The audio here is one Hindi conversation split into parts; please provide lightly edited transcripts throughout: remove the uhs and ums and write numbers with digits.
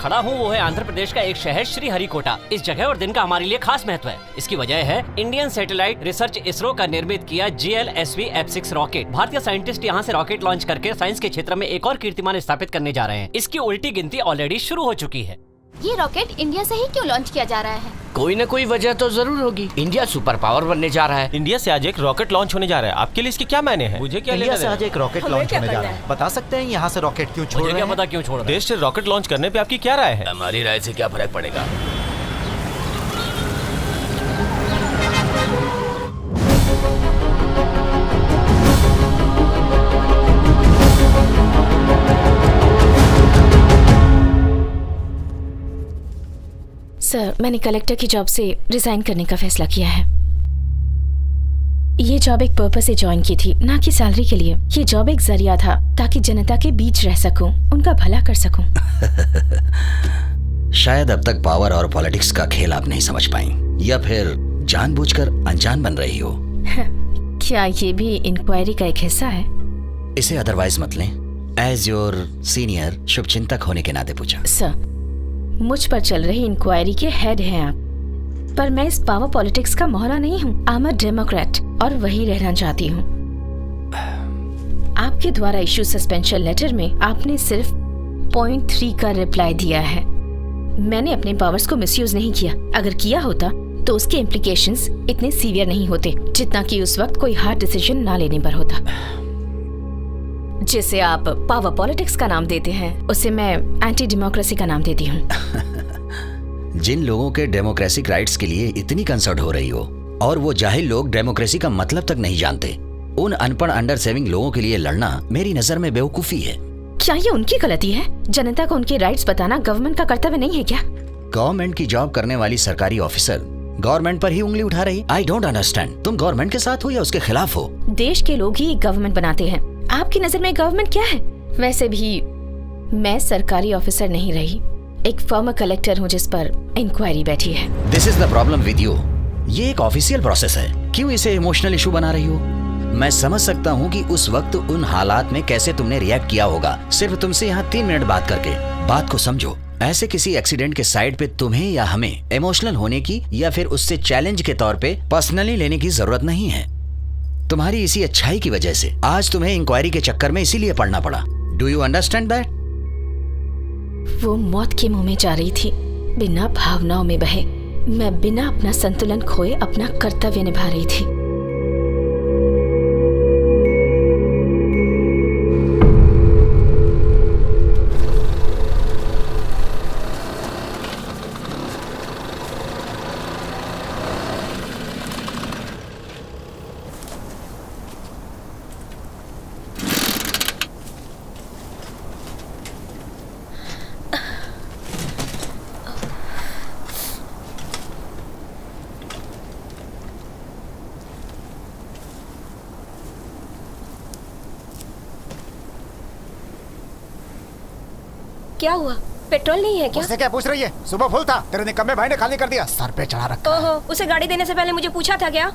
खड़ा हूँ वो है आंध्र प्रदेश का एक शहर श्रीहरिकोटा। इस जगह और दिन का हमारे लिए खास महत्व है। इसकी वजह है इंडियन सैटेलाइट रिसर्च इसरो का निर्मित किया GLSV F6 रॉकेट। भारतीय साइंटिस्ट यहाँ से रॉकेट लॉन्च करके साइंस के क्षेत्र में एक और कीर्तिमान स्थापित करने जा रहे हैं। इसकी उल्टी गिनती ऑलरेडी शुरू हो चुकी है। ये रॉकेट इंडिया से ही क्यों लॉन्च किया जा रहा है? कोई न कोई वजह तो जरूर होगी। इंडिया सुपर पावर बनने जा रहा है। इंडिया से आज एक रॉकेट लॉन्च होने जा रहा है। आपके लिए इसके क्या मायने हैं? मुझे क्या इंडिया लेना से आज एक रॉकेट लॉन्च होने जा रहा है। बता सकते हैं यहाँ से रॉकेट क्यों छोड़ रहे हैं? पता क्यों छोड़ रहे हैं? देश से रॉकेट लॉन्च करने पे आपकी क्या राय है? हमारी राय से क्या फर्क पड़ेगा? सर, मैंने कलेक्टर की जॉब से रिजाइन करने का फैसला किया है। ये जॉब एक पर्पस से ज्वाइन की थी, ना कि सैलरी के लिए। ये जॉब एक जरिया था ताकि जनता के बीच रह सकूं, उनका भला कर सकूं। शायद अब तक पावर और पॉलिटिक्स का खेल आप नहीं समझ पाई, या फिर जानबूझकर अनजान बन रही हो। क्या ये भी इंक्वायरी का एक हिस्सा है? इसे अदरवाइज मत लें। एज योर सीनियर शुभचिंतक होने के नाते पूछा। सर, मुझ पर चल रही इंक्वायरी के हेड हैं आप, पर मैं इस पावर पॉलिटिक्स का मोहरा नहीं हूँ। आई एम अ डेमोक्रेट और वही रहना चाहती हूँ। आपके द्वारा इशू सस्पेंशन लेटर में आपने सिर्फ पॉइंट 3 का रिप्लाई दिया है। मैंने अपने पावर्स को मिसयूज नहीं किया। अगर किया होता तो उसके इम्प्लीकेशंस इतने सीवियर नहीं होते जितना कि उस वक्त कोई हार्ड डिसीजन ना लेने पर होता। जिसे आप पावर पॉलिटिक्स का नाम देते हैं, उसे मैं एंटी डेमोक्रेसी का नाम देती हूँ। जिन लोगों के डेमोक्रेटिक राइट्स के लिए इतनी कंसर्न हो रही हो, और वो जाहिल लोग डेमोक्रेसी का मतलब तक नहीं जानते, उन अनपढ़ अंडर सेविंग लोगों के लिए लड़ना मेरी नजर में बेवकूफी है। क्या ये उनकी गलती है? जनता को उनके राइट्स बताना गवर्नमेंट का कर्तव्य नहीं है क्या? गवर्नमेंट की जॉब करने वाली सरकारी ऑफिसर गवर्नमेंट पर ही उंगली उठा रही। I don't understand. तुम गवर्नमेंट के साथ हो या उसके खिलाफ हो? देश के लोग ही गवर्नमेंट बनाते हैं। आपकी नजर में गवर्नमेंट क्या है? वैसे भी मैं सरकारी ऑफिसर नहीं रही, एक फॉर्मर कलेक्टर हूँ जिस पर इंक्वायरी बैठी है। This is the problem with you. ये एक ऑफिशियल प्रोसेस है, क्यों इसे इमोशनल इशू बना रही हो? मैं समझ सकता हूँ कि उस वक्त उन हालात में कैसे तुमने रिएक्ट किया होगा। सिर्फ तुमसे यहाँ 3 मिनट बात करके बात को समझो। ऐसे किसी एक्सीडेंट के साइड पे तुम्हें या हमें इमोशनल होने की या फिर उससे चैलेंज के तौर पे पर्सनली लेने की जरूरत नहीं है। तुम्हारी इसी अच्छाई की वजह से आज तुम्हें इंक्वायरी के चक्कर में इसीलिए पड़ना पड़ा। Do you understand that? वो मौत के मुंह में जा रही थी, बिना भावनाओं में बहे। मैं बिना अपना संतुलन खोए अपना कर्तव्य निभा रही थी। क्या हुआ? पेट्रोल नहीं है क्या? उससे क्या पूछ रही है? सुबह फुल था, तेरे निकम्मे भाई ने खाली कर दिया। सर पे चढ़ा रखा है। ओहो, उसे गाड़ी देने से पहले मुझे पूछा था क्या?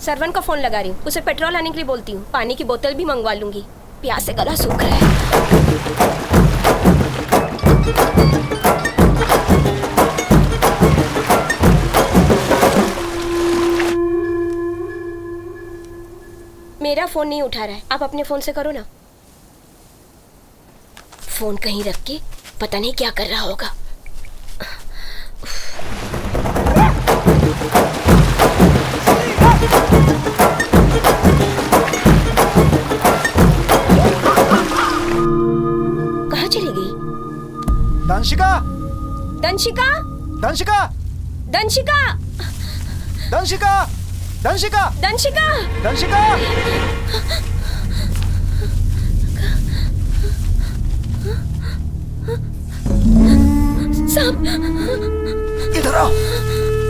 सर्वन को फोन लगा रही हूँ, उसे पेट्रोल आने के लिए बोलती हूँ। पानी की बोतल भी मंगवा लूंगी, प्यास से गला सूख रहा है। मेरा फोन नहीं उठा रहा है, आप अपने फोन से करो ना। फोन कहीं रख के पता नहीं क्या कर रहा होगा। कहाँ चली गई? दंशिका, दंशिका, दंशिका, दंशिका, दंशिका, दंशिका, दंशिका, दंशिका। सांप! इधर आओ।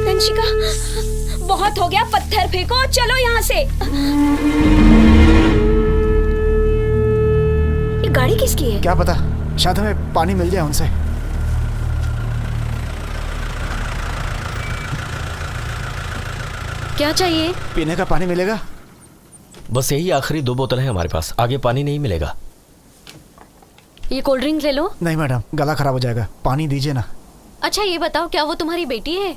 दंशिका, बहुत हो गया, पत्थर फेंको, चलो यहाँ से। ये गाड़ी किसकी है? क्या पता, शायद हमें पानी मिल जाए उनसे। क्या चाहिए? पीने का पानी मिलेगा? बस यही आखिरी 2 बोतल है हमारे पास, आगे पानी नहीं मिलेगा। ये कोल्ड ड्रिंक ले लो। नहीं मैडम, गला खराब हो जाएगा, पानी दीजिए ना। अच्छा ये बताओ, क्या वो तुम्हारी बेटी है?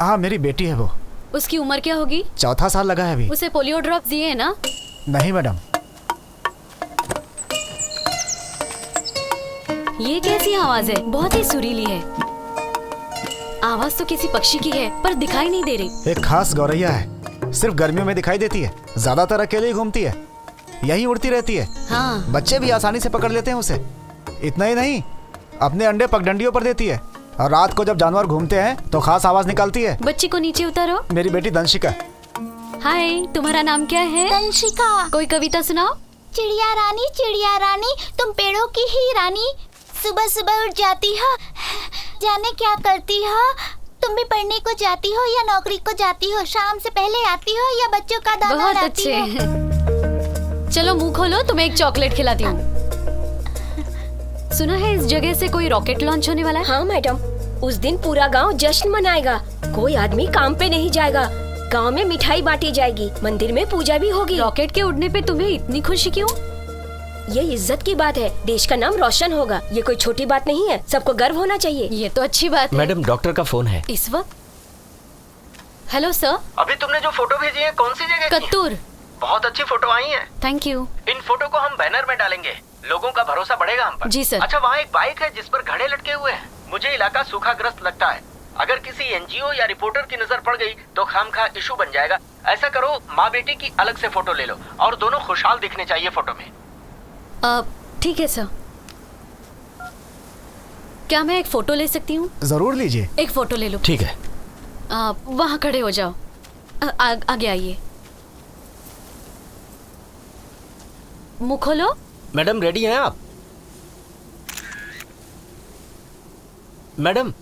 हाँ मेरी बेटी है वो। उसकी उम्र क्या होगी? 4था साल लगा है अभी। उसे पोलियो ड्रॉप दिए है ना? नहीं मैडम। ये कैसी आवाज है? बहुत ही सुरीली है। आवाज तो किसी पक्षी की है पर दिखाई नहीं दे रही। एक खास गौरैया है, सिर्फ गर्मियों में दिखाई देती है, ज्यादातर अकेले ही घूमती है, यहीं उड़ती रहती है। हाँ। बच्चे भी आसानी से पकड़ लेते हैं उसे। इतना ही नहीं, अपने अंडे पगडंडियों पर देती है, और रात को जब जानवर घूमते हैं तो खास आवाज निकालती है। बच्ची को नीचे उतारो। मेरी बेटी दंशिका। हाय, तुम्हारा नाम क्या है? दंशिका। कोई कविता सुनाओ। चिड़िया रानी तुम पेड़ों की ही रानी, सुबह सुबह उठ जाती हो, जाने क्या करती हो, तुम भी पढ़ने को जाती हो या नौकरी को जाती हो, शाम से पहले आती हो या बच्चों का दाना बहुत लाती अच्छे हो। चलो मुंह खोलो, तुम्हें एक चॉकलेट खिलाती हूँ। सुना है इस जगह से कोई रॉकेट लॉन्च होने वाला है? हाँ मैडम, उस दिन पूरा गांव जश्न मनाएगा। कोई आदमी काम पे नहीं जाएगा, गांव में मिठाई बांटी जाएगी, मंदिर में पूजा भी होगी। रॉकेट के उड़ने पे तुम्हें इतनी खुशी क्यों? ये इज्जत की बात है, देश का नाम रोशन होगा। ये कोई छोटी बात नहीं है, सबको गर्व होना चाहिए। ये तो अच्छी बात है। मैडम डॉक्टर का फोन है। इस वक्त? Hello sir. अभी तुमने जो फोटो भेजी है कौन सी जगह की? कत्तूर। बहुत अच्छी फोटो आई है। Thank you. इन फोटो को हम बैनर में डालेंगे, लोगों का भरोसा बढ़ेगा हम पर। जी सर। अच्छा, वहाँ एक बाइक है जिस पर घड़े लटके हुए हैं। मुझे इलाका सूखाग्रस्त लगता है, अगर किसी एनजीओ या रिपोर्टर की नजर पड़ गई तो खामखा इशू बन जाएगा। ऐसा करो, माँ बेटी की अलग से फोटो ले लो, और दोनों खुशहाल दिखने चाहिए फोटो में। ठीक है सर। क्या मैं एक फोटो ले सकती हूँ? जरूर लीजिए। एक फोटो ले लो। ठीक है। वहाँ खड़े हो जाओ। आगे आइए। मुंह खोलो। मैडम रेडी हैं आप? मैडम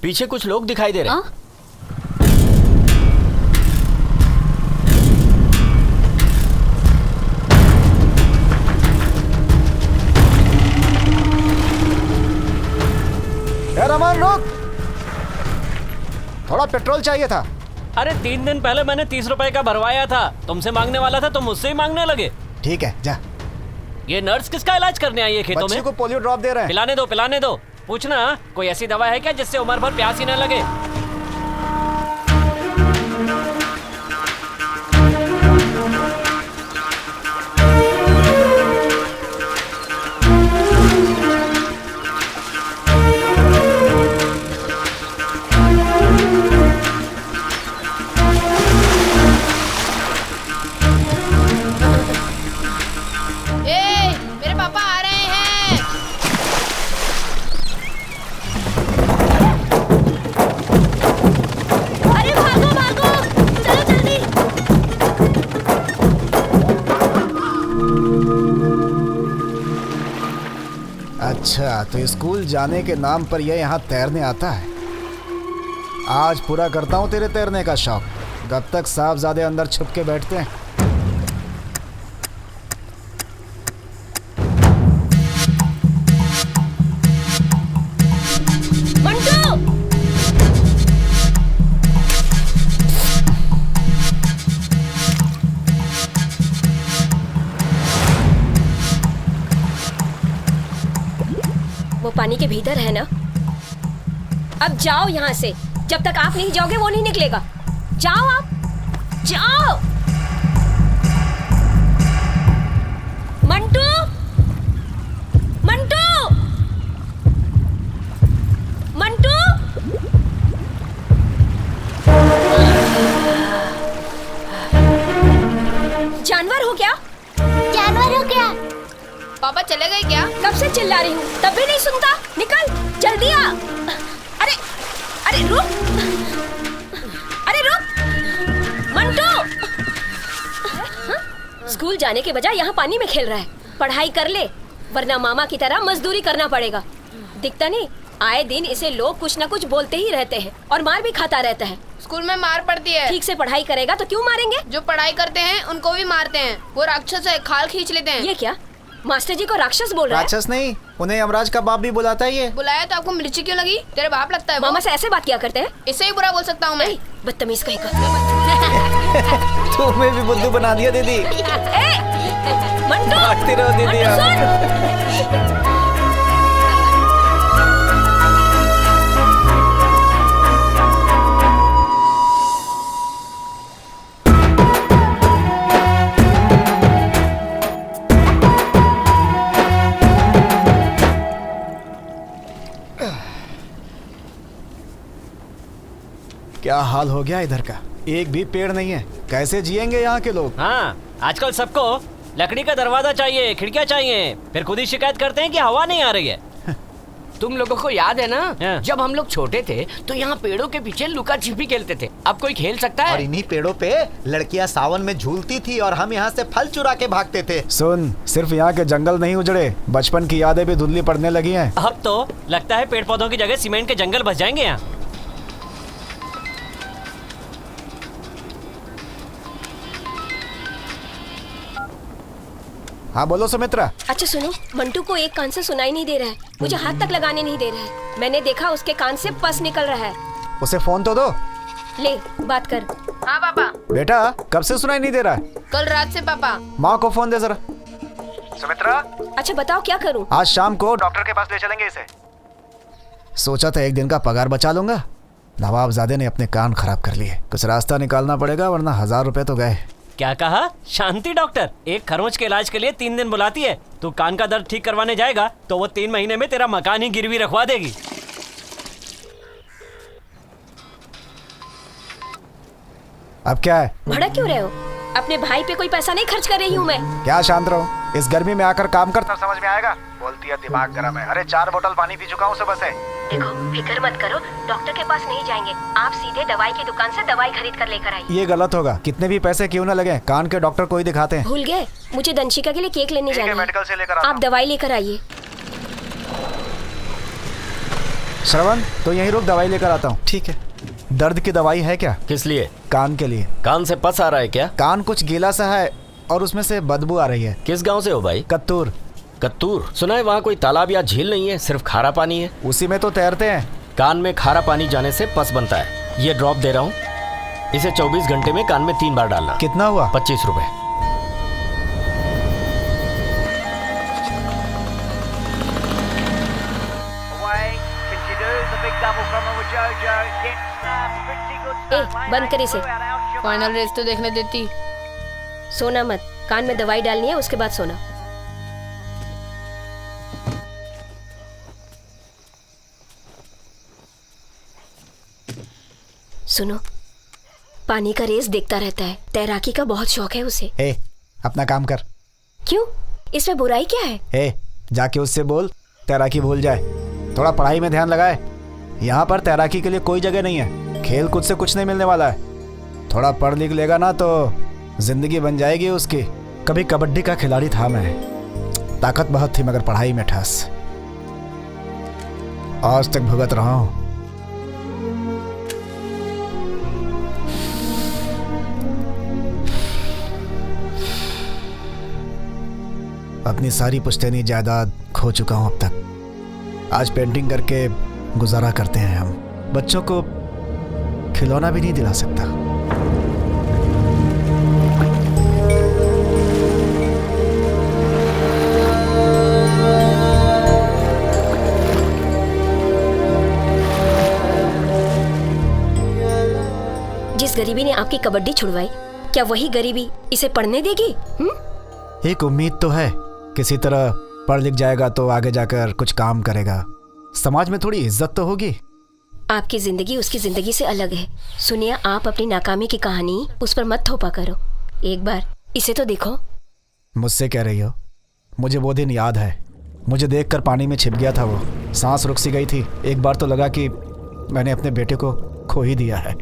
पीछे कुछ लोग दिखाई दे रहे हैं। रमन रुक, थोड़ा पेट्रोल चाहिए था। अरे 3 दिन पहले मैंने 30 रुपए का भरवाया था, तुमसे मांगने वाला था, तुम मुझसे ही मांगने लगे। ठीक है जा। ये नर्स किसका इलाज करने आई है खेतों में? बच्चे को पोलियो ड्रॉप दे रहे हैं। पिलाने दो। पूछना कोई ऐसी दवा है क्या जिससे उम्र भर प्यास ही न लगे? मेरे पापा आ रहे हैं। अरे भागो, चलो जल्दी। अच्छा, तो स्कूल जाने के नाम पर ये यहाँ तैरने आता है। आज पूरा करता हूँ तेरे तैरने का शौक। कब तक साहबजादे अंदर छुप के बैठते हैं। मंटू! वो पानी के भीतर है ना? अब जाओ यहाँ से। जब तक आप नहीं जाओगे वो नहीं निकलेगा। जाओ आप, जाओ। मंटू, मंटू, मंटू। जानवर हो क्या? जानवर हो क्या? पापा चले गए क्या? कब से चिल्ला रही हूँ, तब भी नहीं सुनता। निकल, जल्दी आ। अरे रुक, मंटू। स्कूल जाने के बजाय यहाँ पानी में खेल रहा है। पढ़ाई कर ले, वरना मामा की तरह मजदूरी करना पड़ेगा। दिखता नहीं, आए दिन इसे लोग कुछ न कुछ बोलते ही रहते हैं और मार भी खाता रहता है। स्कूल में मार पड़ती है। ठीक से पढ़ाई करेगा तो क्यों मारेंगे? जो पढ़ाई करते हैं उनको भी मारते हैं। वो राक्षस है, खाल खींच लेते हैं। ये क्या? मास्टर जी को राक्षस बोल रहा है? राक्षस नहीं, उन्हें यमराज का बाप भी बुलाता है। ये बुलाया तो आपको मिर्ची क्यों लगी? तेरे बाप लगता है वो। मामा से ऐसे बात किया करते हैं? इससे ही बुरा बोल सकता हूँ मैं। बदतमीज कहीं का। तुम्हें भी बुद्धू बना दिया दीदी। मंटू भागती रहो दीदी आप। क्या हाल हो गया इधर का, एक भी पेड़ नहीं है, कैसे जिएंगे यहाँ के लोग। हाँ, आजकल सबको लकड़ी का दरवाजा चाहिए, खिड़कियाँ चाहिए, फिर खुद ही शिकायत करते हैं कि हवा नहीं आ रही है। तुम लोगों को याद है ना, हाँ। जब हम लोग छोटे थे तो यहाँ पेड़ों के पीछे लुका छिपी खेलते थे। अब कोई खेल सकता है? और इन्हीं पेड़ों पे लड़कियाँ सावन में झूलती थी और हम यहाँ से फल चुरा के भागते थे। सुन, सिर्फ यहाँ के जंगल नहीं उजड़े, बचपन की यादें भी धुंधली पड़ने लगी हैं। अब तो लगता है पेड़ पौधों की जगह सीमेंट के जंगल बस जाएंगे यहाँ। हाँ बोलो सुमित्रा। अच्छा सुनो, मंटू को एक कान से सुनाई नहीं दे रहा है, मुझे हाथ तक लगाने नहीं दे रहा है। मैंने देखा उसके कान से पस निकल रहा है। उसे फोन तो दो। ले बात कर। हाँ पापा। बेटा कब से सुनाई नहीं दे रहा है? कल रात से पापा। माँ को फोन दे जरा। सुमित्रा। अच्छा बताओ क्या करूँ? आज शाम को डॉक्टर के पास ले चलेंगे इसे। सोचा था एक दिन का पगार बचा लूंगा, नवाबजादे ने अपने कान खराब कर लिए। कुछ रास्ता निकालना पड़ेगा वरना 1000 रुपए तो गए। क्या कहा? शांति डॉक्टर एक खरोंच के इलाज के लिए 3 दिन बुलाती है। तू कान का दर्द ठीक करवाने जाएगा तो वो 3 महीने में तेरा मकान ही गिरवी रखवा देगी। अब क्या है? भड़क क्यों रहे हो? अपने भाई पे कोई पैसा नहीं खर्च कर रही हूँ मैं। क्या शांत रहो, इस गर्मी में आकर काम कर तब समझ में आएगा। बोलती है दिमाग गर्म है। अरे 4 बोतल पानी पी चुका हूँ सुबह से। देखो फिक्र मत करो, डॉक्टर के पास नहीं जाएंगे, आप सीधे दवाई की दुकान से दवाई खरीद कर लेकर आइए। ये गलत होगा, कितने भी पैसे क्यों न लगे, कान के डॉक्टर को ही दिखाते हैं। भूल गए, मुझे दंशिका के लिए केक लेने जाना है। मेडिकल से लेकर आप दवाई लेकर आइए। श्रवण तो यहीं रुक, दवाई लेकर आता हूँ। ठीक है। दर्द की दवाई है क्या? किस लिए? कान के लिए। कान से पस आ रहा है क्या? कान कुछ गीला सा है और उसमें से बदबू आ रही है। किस गांव से हो भाई? कत्तूर। कत्तूर? सुना है वहाँ कोई तालाब या झील नहीं है, सिर्फ खारा पानी है। उसी में तो तैरते हैं। कान में खारा पानी जाने से पस बनता है। ये ड्रॉप दे रहा हूँ, इसे 24 घंटे में कान में 3 बार डालना। कितना हुआ? 25 रुपए। ए, बंद कर इसे। फाइनल रेस तो देखने देती। सोना मत, कान में दवाई डालनी है उसके बाद सोना। सुनो, पानी का रेस देखता रहता है, तैराकी का बहुत शौक है उसे। ए, अपना काम कर। क्यों? इसमें बुराई क्या है? ए, जाके उससे बोल तैराकी भूल जाए, थोड़ा पढ़ाई में ध्यान लगाए। यहाँ पर तैराकी के लिए कोई जगह नहीं है, खेल कूद से कुछ नहीं मिलने वाला है। थोड़ा पढ़ लिख लेगा ना तो जिंदगी बन जाएगी उसकी। कभी कबड्डी का खिलाड़ी था मैं, ताकत बहुत थी मगर पढ़ाई में ठस। आज तक भुगत रहा हूँ। अपनी सारी पुश्तैनी जायदाद खो चुका हूँ अब तक। आज पेंटिंग करके गुजारा करते हैं हम। बच्चों को खिलौना भी नहीं दिला सकता। जिस गरीबी ने आपकी कबड्डी छुड़वाई, क्या वही गरीबी इसे पढ़ने देगी? एक उम्मीद तो है, किसी तरह पढ़ लिख जाएगा तो आगे जाकर कुछ काम करेगा, समाज में थोड़ी इज्जत तो होगी। आपकी जिंदगी उसकी जिंदगी से अलग है। सुनिए, आप अपनी नाकामी की कहानी उस पर मत थोपा करो। एक बार इसे तो देखो। मुझसे कह रही हो? मुझे वो दिन याद है, मुझे देखकर पानी में छिप गया था वो। सांस रुक सी गई थी। एक बार तो लगा कि मैंने अपने बेटे को खो ही दिया है।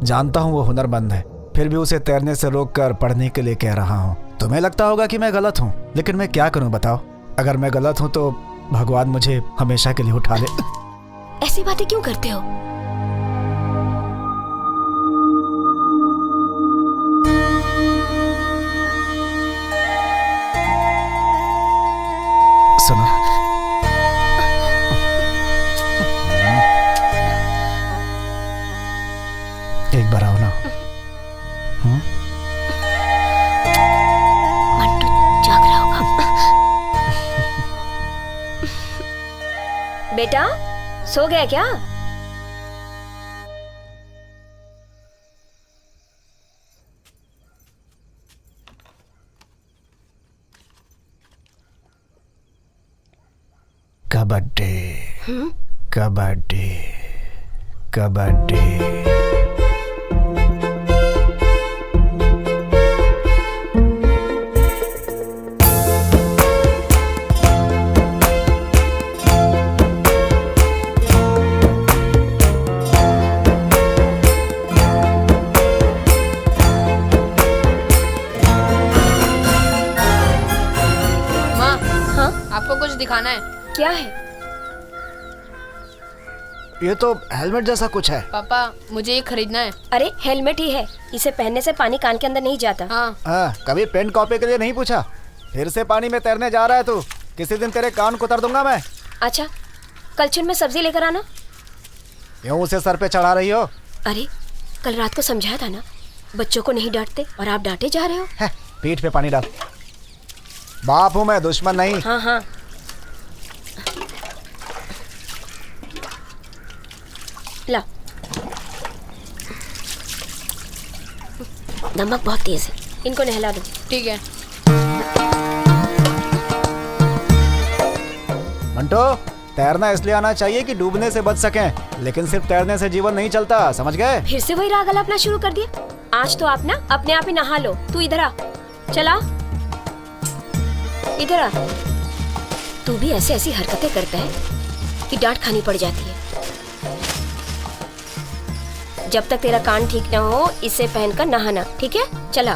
जानता हूँ वो हुनरमंद है, फिर भी उसे तैरने से रोककर पढ़ने के लिए कह रहा हूँ। तुम्हें लगता होगा कि मैं गलत हूँ, लेकिन मैं क्या करूँ बताओ? अगर मैं गलत हूँ तो भगवान मुझे हमेशा के लिए उठा ले। ऐसी बातें क्यों करते हो? सुनो, एक बार आओ ना। बेटा सो गया क्या? कबड्डी कबड्डी कबड्डी। माँ, हाँ आपको कुछ दिखाना है। क्या है? ये तो हेलमेट जैसा कुछ है। पापा मुझे ये खरीदना है। अरे हेलमेट ही है, इसे पहनने से पानी कान के अंदर नहीं जाता। हाँ। कभी पेन कॉपी के लिए नहीं पूछा? फिर से पानी में तैरने जा रहा है तू। किसी दिन तेरे कान को उतार दूंगा मैं। अच्छा कलछुल में सब्जी लेकर आना। क्यों उसे सर पे चढ़ा रही हो? अरे कल रात को समझाया था ना, बच्चों को नहीं डांटते और आप डांटे जा रहे हो। पीठ पे पानी डाल। बाप हूँ मैं, दुश्मन नहीं। हाँ हाँ ला। नमक बहुत तेज है, इनको नहला दो। ठीक है। मंटो, तैरना इसलिए आना चाहिए कि डूबने से बच सकें, लेकिन सिर्फ तैरने से जीवन नहीं चलता, समझ गए? फिर से वही राग अपना शुरू कर दिया। आज तो आप ना अपने आप ही नहा लो। तू इधर आ, चला इधर आ। तू भी ऐसे ऐसी हरकतें करता है कि डांट खानी पड़ जाती है। जब तक तेरा कान ठीक ना हो इसे पहनकर नहाना, ठीक है? चला।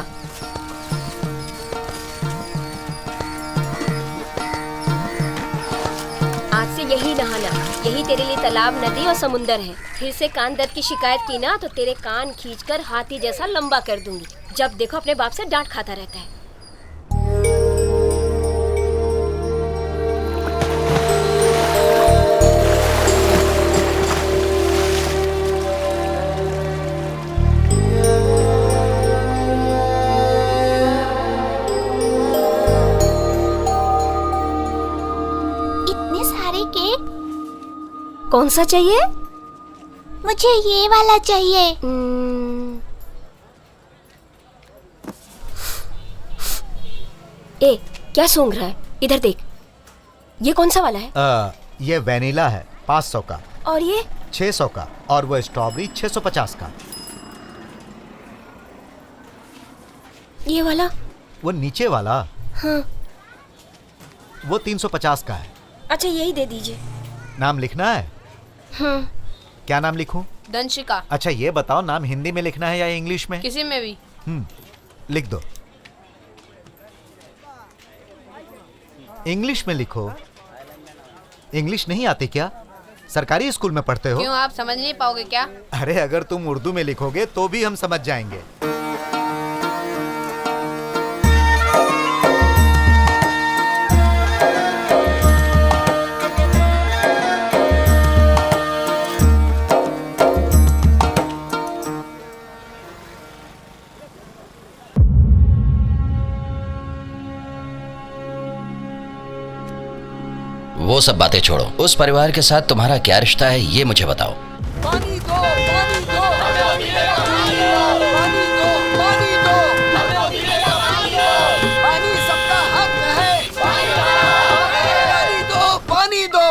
आज से यही नहाना, यही तेरे लिए तालाब, नदी और समुंदर है। फिर से कान दर्द की शिकायत की ना तो तेरे कान खींचकर हाथी जैसा लंबा कर दूंगी। जब देखो अपने बाप से डांट खाता रहता है। कौन सा चाहिए? मुझे ये वाला चाहिए। ए, क्या सूंघ रहा है? इधर देख। ये कौन सा वाला है? ये वेनिला है 500 का। और ये 600 का। और वो स्ट्रॉबेरी 650 का। ये वाला? वो नीचे वाला? हाँ। वो 350 का है। अच्छा यही दे दीजिए। नाम लिखना है? क्या नाम लिखूं? दंशिका। अच्छा ये बताओ, नाम हिंदी में लिखना है या इंग्लिश में? किसी में भी। लिख दो। इंग्लिश में लिखो। इंग्लिश नहीं आती क्या? सरकारी स्कूल में पढ़ते हो? क्यों, आप समझ नहीं पाओगे क्या? अरे अगर तुम उर्दू में लिखोगे तो भी हम समझ जाएंगे। वो सब बातें छोड़ो, उस परिवार के साथ तुम्हारा क्या रिश्ता है ये मुझे बताओ। पानी दो, पानी दो, पानी दो, पानी दो, पानी सबका हक है। पानी दो, पानी दो।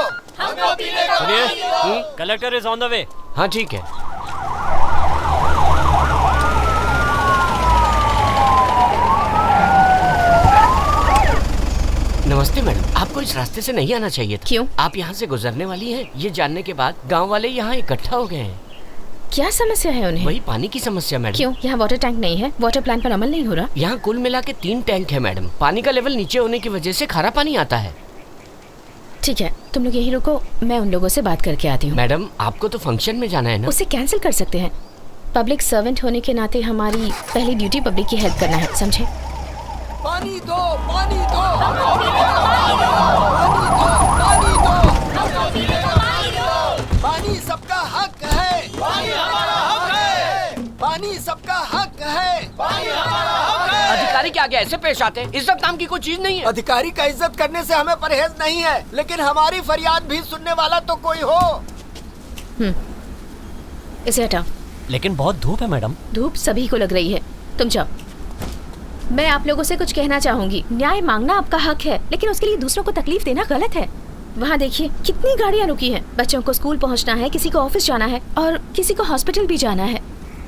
सुनिए, collector is on the way. हाँ ठीक है। नमस्ते मैडम, आपको इस रास्ते से नहीं आना चाहिए था। क्यों? आप यहाँ से गुजरने वाली हैं, ये जानने के बाद गांव वाले यहाँ इकट्ठा हो गए हैं। क्या समस्या है उन्हें? वही पानी की समस्या मैडम। क्यों, यहाँ वाटर टैंक नहीं है? वाटर प्लान पर अमल नहीं हो रहा? यहाँ कुल मिला के 3 टैंक है मैडम। पानी का लेवल नीचे होने की वजह से खारा पानी आता है। ठीक है, तुम लोग यही रुको, मैं उन लोगों से बात करके आती हूँ। मैडम आपको तो फंक्शन में जाना है ना? उसे कैंसिल कर सकते हैं। पब्लिक सर्वेंट होने के नाते हमारी पहली ड्यूटी पब्लिक की हेल्प करना है, समझे? पानी दो, पानी दो, पानी दो, पानी दो। पानी सबका हक है। पानी हमारा हक है। पानी सबका हक है। पानी हमारा हक है। अधिकारी के आगे ऐसे पेश आते हैं? इज्जत नाम की कोई चीज नहीं है। अधिकारी का इज्जत करने से हमें परहेज नहीं है, लेकिन हमारी फरियाद भी सुनने वाला तो कोई हो। इसे हटाओ। लेकिन बहुत धूप है मैडम। धूप सभी को लग रही है, तुम जाओ। मैं आप लोगों से कुछ कहना चाहूंगी। न्याय मांगना आपका हक है, लेकिन उसके लिए दूसरों को तकलीफ देना गलत है। वहाँ देखिए कितनी गाड़ियाँ रुकी हैं। बच्चों को स्कूल पहुँचना है, किसी को ऑफिस जाना है और किसी को हॉस्पिटल भी जाना है।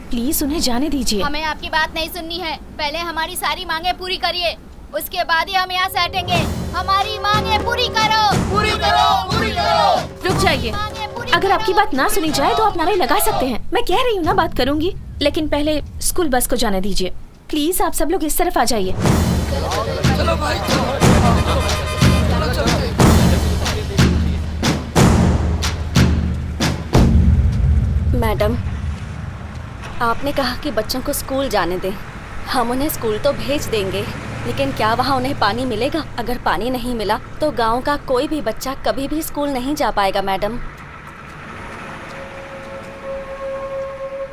प्लीज उन्हें जाने दीजिए। हमें आपकी बात नहीं सुननी है। पहले हमारी सारी मांगे पूरी करिए, उसके बाद ही हम यहाँ से हटेंगे। हमारी मांगे पूरी करो, पूरी करो, पूरी करो। रुक जाइए। अगर आपकी बात ना सुनी जाए तो आप नारे लगा सकते हैं। मैं कह रही हूँ ना, बात करूंगी, लेकिन पहले स्कूल बस को जाने दीजिए। प्लीज आप सब लोग इस तरफ आ जाइए। चलो भाई, मैडम, आपने कहा कि बच्चों को स्कूल जाने दें। हम उन्हें स्कूल तो भेज देंगे, लेकिन क्या वहाँ उन्हें पानी मिलेगा? अगर पानी नहीं मिला तो गांव का कोई भी बच्चा कभी भी स्कूल नहीं जा पाएगा मैडम।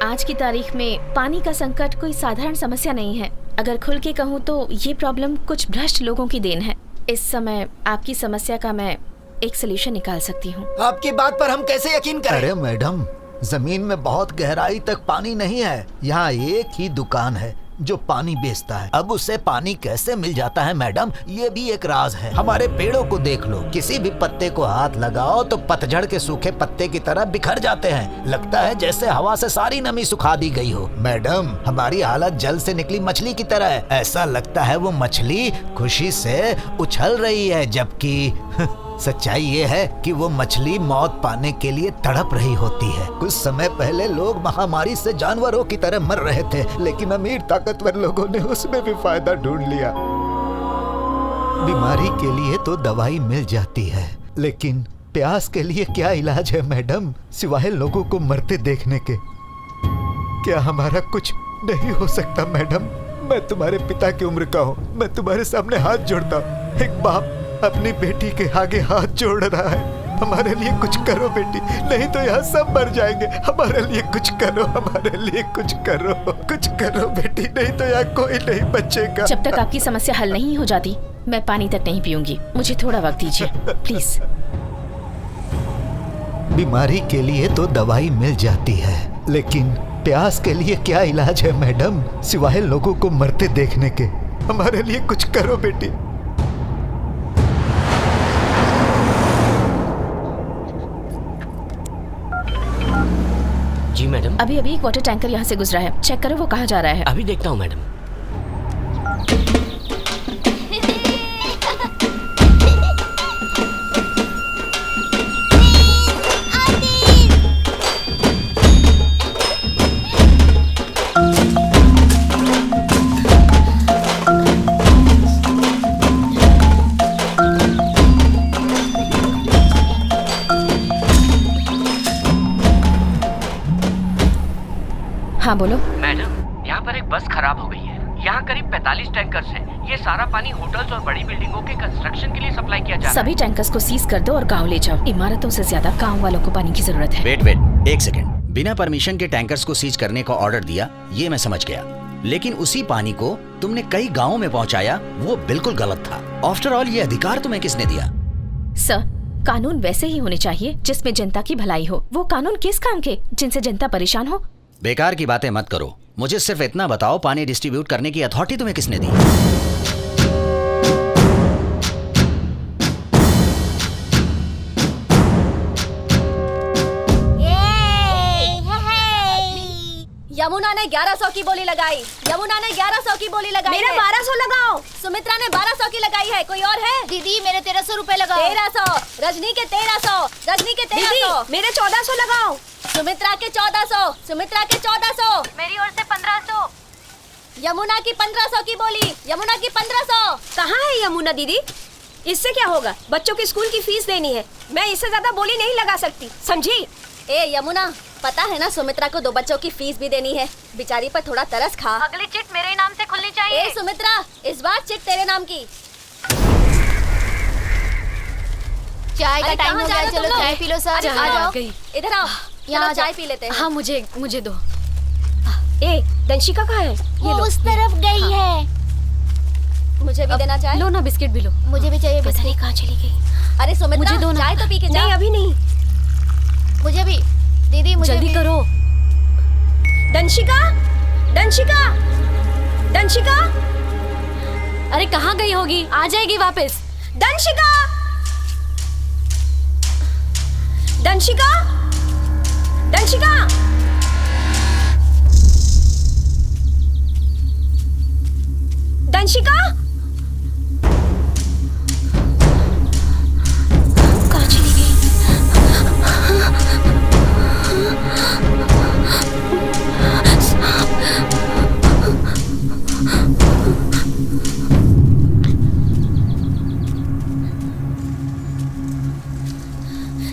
आज की तारीख में पानी का संकट कोई साधारण समस्या नहीं है। अगर खुल के कहूँ तो ये प्रॉब्लम कुछ भ्रष्ट लोगों की देन है। इस समय आपकी समस्या का मैं एक सलूशन निकाल सकती हूँ। आपकी बात पर हम कैसे यकीन करें? अरे मैडम, जमीन में बहुत गहराई तक पानी नहीं है। यहाँ एक ही दुकान है जो पानी बेचता है। अब उसे पानी कैसे मिल जाता है मैडम, ये भी एक राज है। हमारे पेड़ों को देख लो, किसी भी पत्ते को हाथ लगाओ तो पतझड़ के सूखे पत्ते की तरह बिखर जाते हैं। लगता है जैसे हवा से सारी नमी सुखा दी गई हो। मैडम, हमारी हालत जल से निकली मछली की तरह है। ऐसा लगता है वो मछली खुशी से उछल रही है, जबकि सच्चाई ये है कि वो मछली मौत पाने के लिए तड़प रही होती है। कुछ समय पहले लोग महामारी से जानवरों की तरह मर रहे थे, लेकिन अमीर ताकतवर लोगों ने उसमें भी फायदा ढूंढ लिया। बीमारी के लिए तो दवाई मिल जाती है, लेकिन प्यास के लिए क्या इलाज है मैडम, सिवाय लोगों को मरते देखने के? क्या हमारा कुछ नहीं हो सकता मैडम? मैं तुम्हारे पिता की उम्र का हूँ, मैं तुम्हारे सामने हाथ जोड़ता हूँ। एक बाप अपनी बेटी के आगे हाथ जोड़ रहा है। हमारे लिए कुछ करो बेटी, नहीं तो यहाँ सब मर जाएंगे। हमारे लिए कुछ करो, हमारे लिए कुछ करो, कुछ करो बेटी, नहीं तो यहाँ कोई नहीं बचेगा। जब तक आपकी समस्या हल नहीं हो जाती, मैं पानी तक नहीं पीऊंगी। मुझे थोड़ा वक्त दीजिए प्लीज। बीमारी के लिए तो दवाई मिल जाती है, लेकिन प्यास के लिए क्या इलाज है मैडम, सिवाय लोगों को मरते देखने के? हमारे लिए कुछ करो बेटी। जी मैडम। अभी एक वाटर टैंकर यहाँ से गुजरा है, चेक करो वो कहाँ जा रहा है। अभी देखता हूँ मैडम। हाँ बोलो। मैडम, यहाँ पर एक बस खराब हो गई है। यहाँ करीब 45 टैंकर्स हैं। ये सारा पानी होटल्स और बड़ी बिल्डिंगों के कंस्ट्रक्शन के लिए सप्लाई किया जा रहा है। सभी टैंकर्स को सीज कर दो और गांव ले जाओ। इमारतों से ज्यादा गांव वालों को पानी की जरूरत है। वेट एक सेकंड। बिना परमिशन के टैंकर्स को सीज करने का ऑर्डर दिया, ये मैं समझ गया, लेकिन उसी पानी को तुमने कई गाँवों में पहुँचाया, वो बिल्कुल गलत था। आफ्टर ऑल ये अधिकार तुम्हें किसने दिया? सर, कानून वैसे ही होने चाहिए जिसमें जनता की भलाई हो। वो कानून किस काम के जिनसे जनता परेशान हो? बेकार की बातें मत करो। मुझे सिर्फ इतना बताओ, पानी डिस्ट्रीब्यूट करने की अथॉरिटी तुम्हें किसने दी? यमुना ने 1100 की बोली लगाई। यमुना ने 1100 की बोली लगाई। मेरा 1200 लगाओ। सुमित्रा ने 1200 की लगाई है। कोई और है? दीदी मेरे 1300 रुपए लगाओ। 1300। रजनी के 1300। रजनी के 1300। मेरे 1400 लगाओ। सुमित्रा के 1400। सुमित्रा के 1400। मेरी ओर से 1500। यमुना की 1500 की बोली। यमुना की 1500। कहाँ है यमुना दीदी? इससे क्या होगा? बच्चों की स्कूल की फीस देनी है। मैं इससे ज्यादा बोली नहीं लगा सकती, समझी? ए यमुना, पता है ना सुमित्रा को 2 बच्चों की फीस भी देनी है। बेचारी पर थोड़ा तरस खा। अगली चिट मेरे नाम से खुलनी चाहिए। ए सुमित्रा, इस बार चिट तेरे नाम की। चाय का टाइम हो गया, चलो चाय पी लो सर। आ जाओ, इधर आओ, यहाँ चाय पी लेते हैं। हाँ मुझे दो। ए दंशिका कहाँ है? वो उस तरफ गई है। मुझे भी देना चाय। लो ना, बिस्किट भी लो। मुझे भी चाहिए पता नहीं कहाँ चली गई। अरे सुमित्रा, मुझे दो ना। चाय तो पी के जा। नहीं, अभी नहीं। मुझे भी दीदी, मुझे जल्दी भी। करो। दंशिका, दंशिका, दंशिका, अरे कहाँ गई होगी? आ जाएगी वापस। दंशिका, दंशिका, दंशिका, दंशिका, कहाँ चली गई?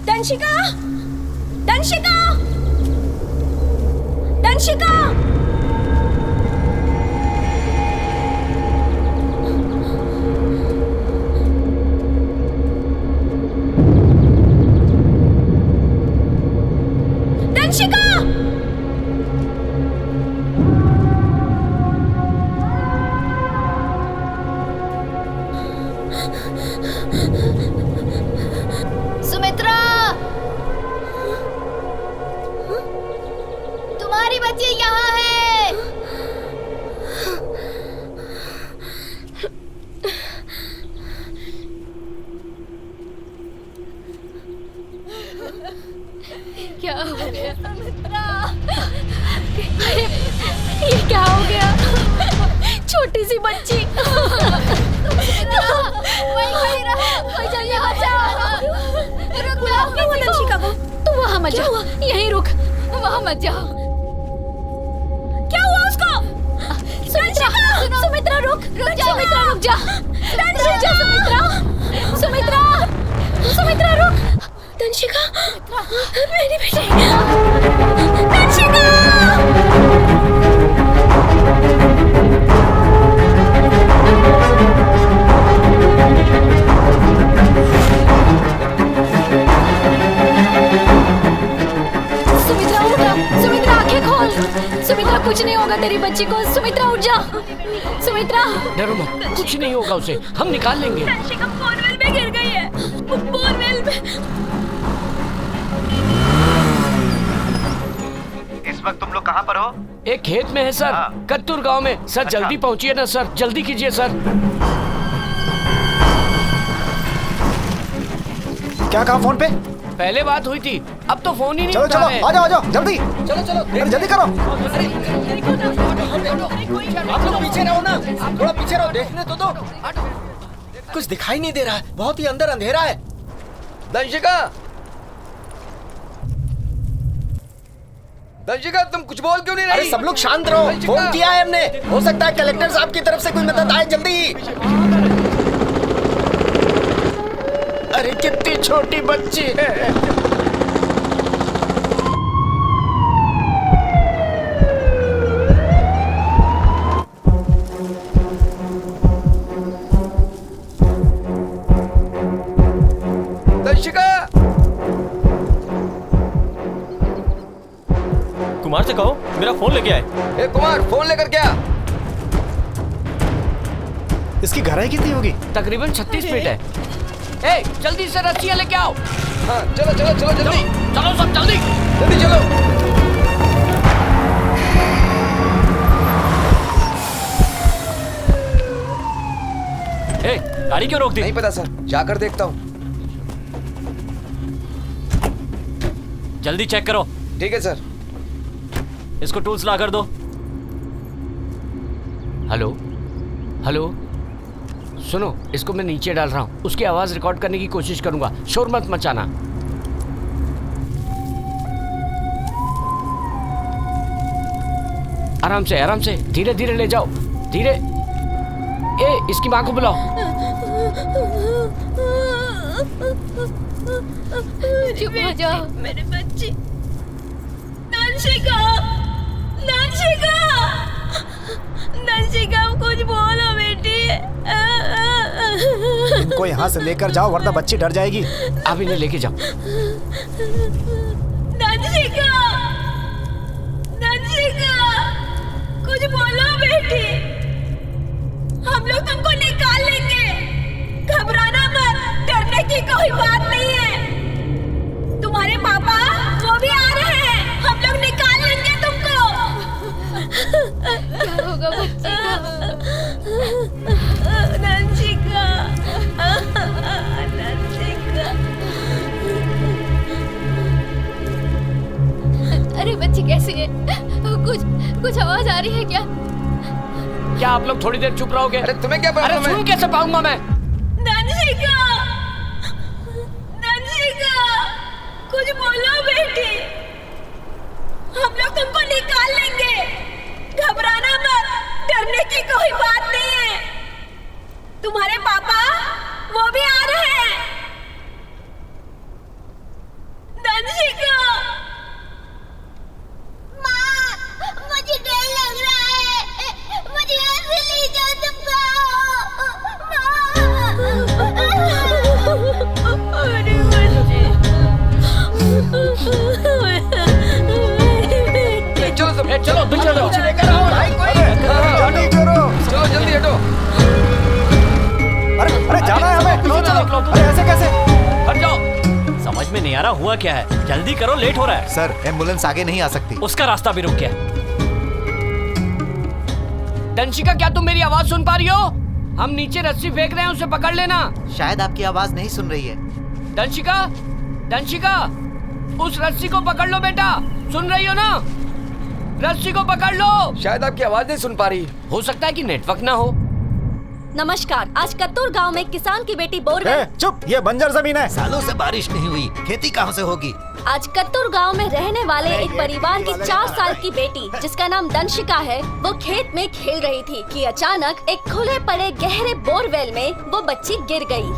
दंशिका, दंशिका, दंशिका, दंशिका, सुमित्रा, तुम्हारी बच्ची यहाँ है। क्या हो गया सुमित्रा? ये क्या हो गया? छोटी सी बच्ची। बुलाओ क्यों दंशिका को? तू वहाँ मत जा, यहीं रुक, वहाँ मत जा। क्या हुआ उसको? सुमित्रा, सुमित्रा रुक, सुमित्रा रुक जा, रुक जा सुमित्रा, सुमित्रा, सुमित्रा रुक। दंशिका, मेरी बेटी, दंशिका। सुमित्रा उठ, सुमित्रा आंखें खोल। सुमित्रा कुछ नहीं होगा तेरी बच्ची को। सुमित्रा उठ जा, सुमित्रा। डरो मत, कुछ नहीं होगा उसे, हम निकाल लेंगे। दंशिका बोरवेल में गिर गई है, बोरवेल में। इस वक्त तुम लोग कहाँ पर हो? एक खेत में है सर, कत्तूर गांव में। सर जल्दी पहुंचिए ना सर, जल्दी कीजिए सर। क्या कहा फोन पे? पहले बात हुई थी, अब तो फोन ही नहीं चलो उठा चलो, रहे। आ जाओ, आ जाओ, जल्दी। चलो चलो, अरे जल्दी करो। आप लोग पीछे रहो ना, थोड़ा पीछे रहो, देखने तो दो। कुछ दिखाई नहीं दे रहा है, बहुत ही अंदर अंधेरा है। दंशिका, दंशिका, तुम कुछ बोल क्यों नहीं रही? अरे सब लोग शांत रहो, फोन किया है हमने। हो सकता है कलेक्टर साहब की तरफ से कोई मदद आए, जल्दी। अरे कितनी छोटी बच्ची है। दंशिका, कुमार से कहो मेरा फोन लेके आए। ए कुमार, फोन लेकर क्या? इसकी गहराई कितनी होगी? तकरीबन 36 फीट है। ए, जल्दी से रस्सियां लेके आओ। हाँ, चलो चलो चलो, जल्दी चलो सब जल्दी, जल्दी चलो। ए, गाड़ी क्यों रोक दी? नहीं पता सर, जाकर देखता हूँ। जल्दी चेक करो। ठीक है सर। इसको टूल्स ला कर दो। हेलो हेलो, सुनो, इसको मैं नीचे डाल रहा हूँ, उसकी आवाज रिकॉर्ड करने की कोशिश करूंगा, शोर मत मचाना। आराम से, धीरे धीरे ले जाओ, धीरे। ए, इसकी माँ को बुलाओ। चुप हो जाओ, मेरी बच्ची। दंशिका, दंशिका, दंशिका, कुछ बोलो बेटी। इनको यहाँ से लेकर जाओ, वरना बच्ची डर जाएगी। आप इन्हें लेके जाओ। दंशिका, दंशिका, कुछ बोलो बेटी। हम लोग तुमको निकाल लेंगे, घबराना मत, डरने की कोई बात नहीं है। तुम्हारे पापा वो भी आ रहे हैं, हम लोग निकाल लेंगे तुमको। क्या होगा बच्ची नंशिका, नंशिका। अरे बच्ची कैसी है? कुछ आवाज आ रही है क्या? क्या आप लोग थोड़ी देर चुप रहोगे? अरे तुम्हें क्या अरे प्रॉब्लम है? सुन कैसे पाऊंगा मैं? नंशिका, नंशिका, कुछ बोलो बेटी, हम लोग तुमको निकाल लेंगे, घबराना मत, डरने की कोई बात नहीं है। तुम्हारे पापा वो भी आ रहे हैं। नंशिका, माँ, मुझे डर लग रहा है, मुझे यहाँ से ले जाओ तुम अरे बच्चे, चलो सब चलो तुम चलो। लेकर आओ भाई कोई। जल्दी करो। चलो जल्दी हटो। अरे जाना है हमें। चलो। अरे ऐसे कैसे? हट जाओ। समझ में नहीं आ रहा हुआ क्या है, जल्दी करो, लेट हो रहा है। सर एम्बुलेंस आगे नहीं आ सकती। उसका रास्ता भी रुक गया। दंशिका, क्या तुम मेरी आवाज सुन पा रही हो? हम नीचे रस्सी फेंक रहे हैं, उसे पकड़ लेना। शायद आपकी आवाज नहीं सुन रही है। दंशिका, दंशिका, उस रस्सी को पकड़ लो बेटा। सुन रही हो ना? रस्सी को पकड़ लो। शायद आपकी आवाज नहीं सुन पा रही। हो सकता है कि नेटवर्क ना हो। नमस्कार, आज कत्तूर गांव में एक किसान की बेटी बोरवेल। चुप, ये बंजर जमीन है। सालों से बारिश नहीं हुई, खेती कहाँ से होगी? आज कत्तूर गांव में रहने वाले एक परिवार की 4 साल की बेटी जिसका नाम दंशिका है, वो खेत में खेल रही थी कि अचानक एक खुले पड़े गहरे बोरवेल में वो बच्ची गिर गई।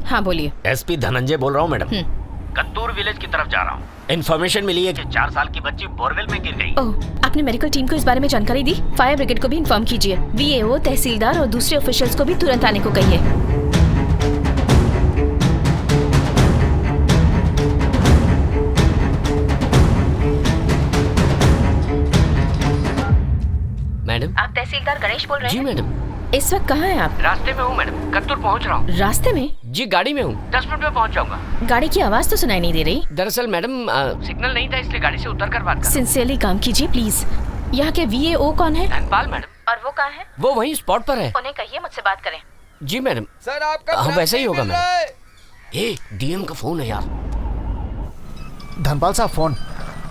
हाँ बोलिए। एसपी धनंजय बोल रहा हूँ मैडम। कत्तूर विलेज की तरफ जा रहा हूँ। इन्फॉर्मेशन मिली है कि 4 साल की बच्ची बोरवेल में गिर गई। ओह, आपने मेडिकल टीम को इस बारे में जानकारी दी? फायर ब्रिगेड को भी इन्फॉर्म कीजिए। वीएओ, तहसीलदार और दूसरे ऑफिशियल्स को भी तुरंत आने को कहिए। मैडम। आप तहसीलदार गणेश बोल रहे जी हैं? मैडम। इस वक्त कहाँ हैं आप? रास्ते में हूँ मैडम, कत्तूर पहुँच रहा हूँ। रास्ते में? जी गाड़ी में हूँ, 10 मिनट में पहुँच जाऊंगा। गाड़ी की आवाज तो सुनाई नहीं दे रही। दरअसल मैडम सिग्नल नहीं था, इसलिए गाड़ी से उतर कर बात कर। सिंसियरली काम कीजिए प्लीज। यहाँ के वीएओ कौन है? धनपाल मैडम। और वो कहाँ है? वो वहीं स्पॉट पर है। उन्हें कहिए मुझसे बात करें। जी मैडम। सर आपका हाँ वैसे ही होगा मिल रहा है। मैडम। डीएम का फोन है यार। धनपाल साहब फोन।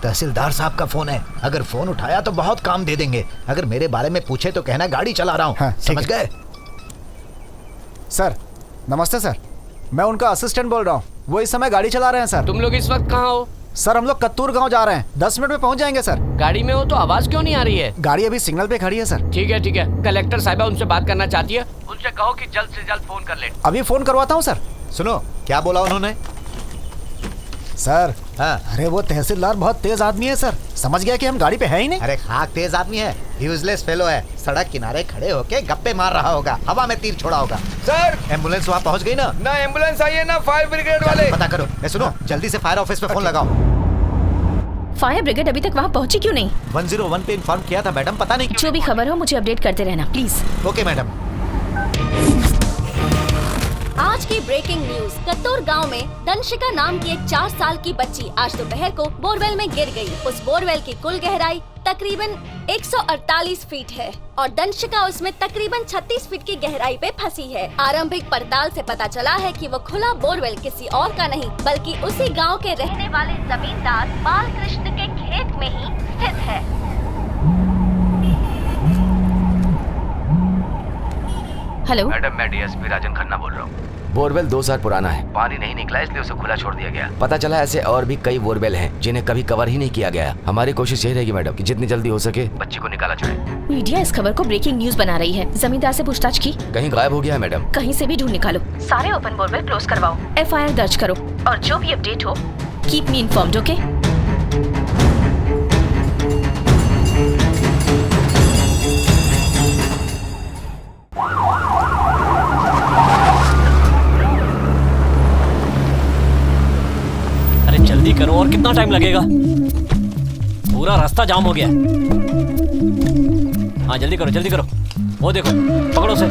तहसीलदार साहब का फोन है, अगर फोन उठाया तो बहुत काम दे देंगे। अगर मेरे बारे में पूछे तो कहना गाड़ी चला रहा हूँ। हाँ, समझ गए? सर नमस्ते सर, मैं उनका असिस्टेंट बोल रहा हूँ। वो इस समय गाड़ी चला रहे हैं सर। तुम लोग इस वक्त कहाँ हो? सर हम लोग कत्तूर गांव जा रहे हैं, 10 मिनट में पहुंच जाएंगे सर। गाड़ी में हो तो आवाज क्यों नहीं आ रही है? गाड़ी अभी सिग्नल पे खड़ी है सर। ठीक है ठीक है, कलेक्टर साहिबा उनसे बात करना चाहती है, उनसे कहो कि जल्द से जल्द फोन कर ले। अभी फोन करवाता हूँ सर। सुनो क्या बोला उन्होंने? सर हाँ। अरे वो तहसीलदार बहुत तेज आदमी है सर, समझ गया कि हम गाड़ी पे है ही नहीं। अरे खाक तेज आदमी है, यूजलेस फेलो है। सड़क किनारे खड़े होके गप्पे मार रहा होगा, हवा में तीर छोड़ा होगा। सर एम्बुलेंस वहाँ पहुँच गई ना? ना एम्बुलेंस आई है ना फायर ब्रिगेड वाले। पता करो। सुनो जल्दी से फायर ऑफिस पे फोन लगाओ। फायर ब्रिगेड अभी तक वहाँ पहुँची क्यों नहीं? 101 पे इन्फॉर्म किया था मैडम, पता नहीं जो भी खबर हो मुझे अपडेट करते रहना प्लीज। Okay madam. आज की ब्रेकिंग न्यूज, कत्तूर गांव में दंशिका नाम की एक 4 साल की बच्ची आज दोपहर को बोरवेल में गिर गई। उस बोरवेल की कुल गहराई तकरीबन 148 फीट है और दंशिका उसमें तकरीबन 36 फीट की गहराई पे फंसी है। आरंभिक पड़ताल से पता चला है कि वो खुला बोरवेल किसी और का नहीं बल्कि उसी गांव के रहने वाले जमींदार बालकृष्ण के खेत में ही स्थित है। हेलो मैडम, मैं डीएसपी राजन खन्ना बोल रहा हूँ। बोरवेल 2 साल पुराना है। पानी नहीं निकला इसलिए उसे खुला छोड़ दिया गया। पता चला ऐसे और भी कई बोरवेल हैं जिन्हें कभी कवर ही नहीं किया गया। हमारी कोशिश यही रहेगी मैडम कि जितनी जल्दी हो सके बच्ची को निकाला जाए। मीडिया इस खबर को ब्रेकिंग न्यूज बना रही है। जमींदार से पूछताछ की? कहीं गायब हो गया है मैडम। कहीं से भी ढूंढ निकालो। सारे ओपन बोरवेल क्लोज करवाओ, FIR दर्ज करो और जो भी अपडेट हो कीप मी इन्फॉर्म्ड। ओके? अरे जल्दी करो, और कितना टाइम लगेगा? पूरा रास्ता जाम हो गया। हाँ जल्दी करो जल्दी करो। वो देखो पकड़ो उसे।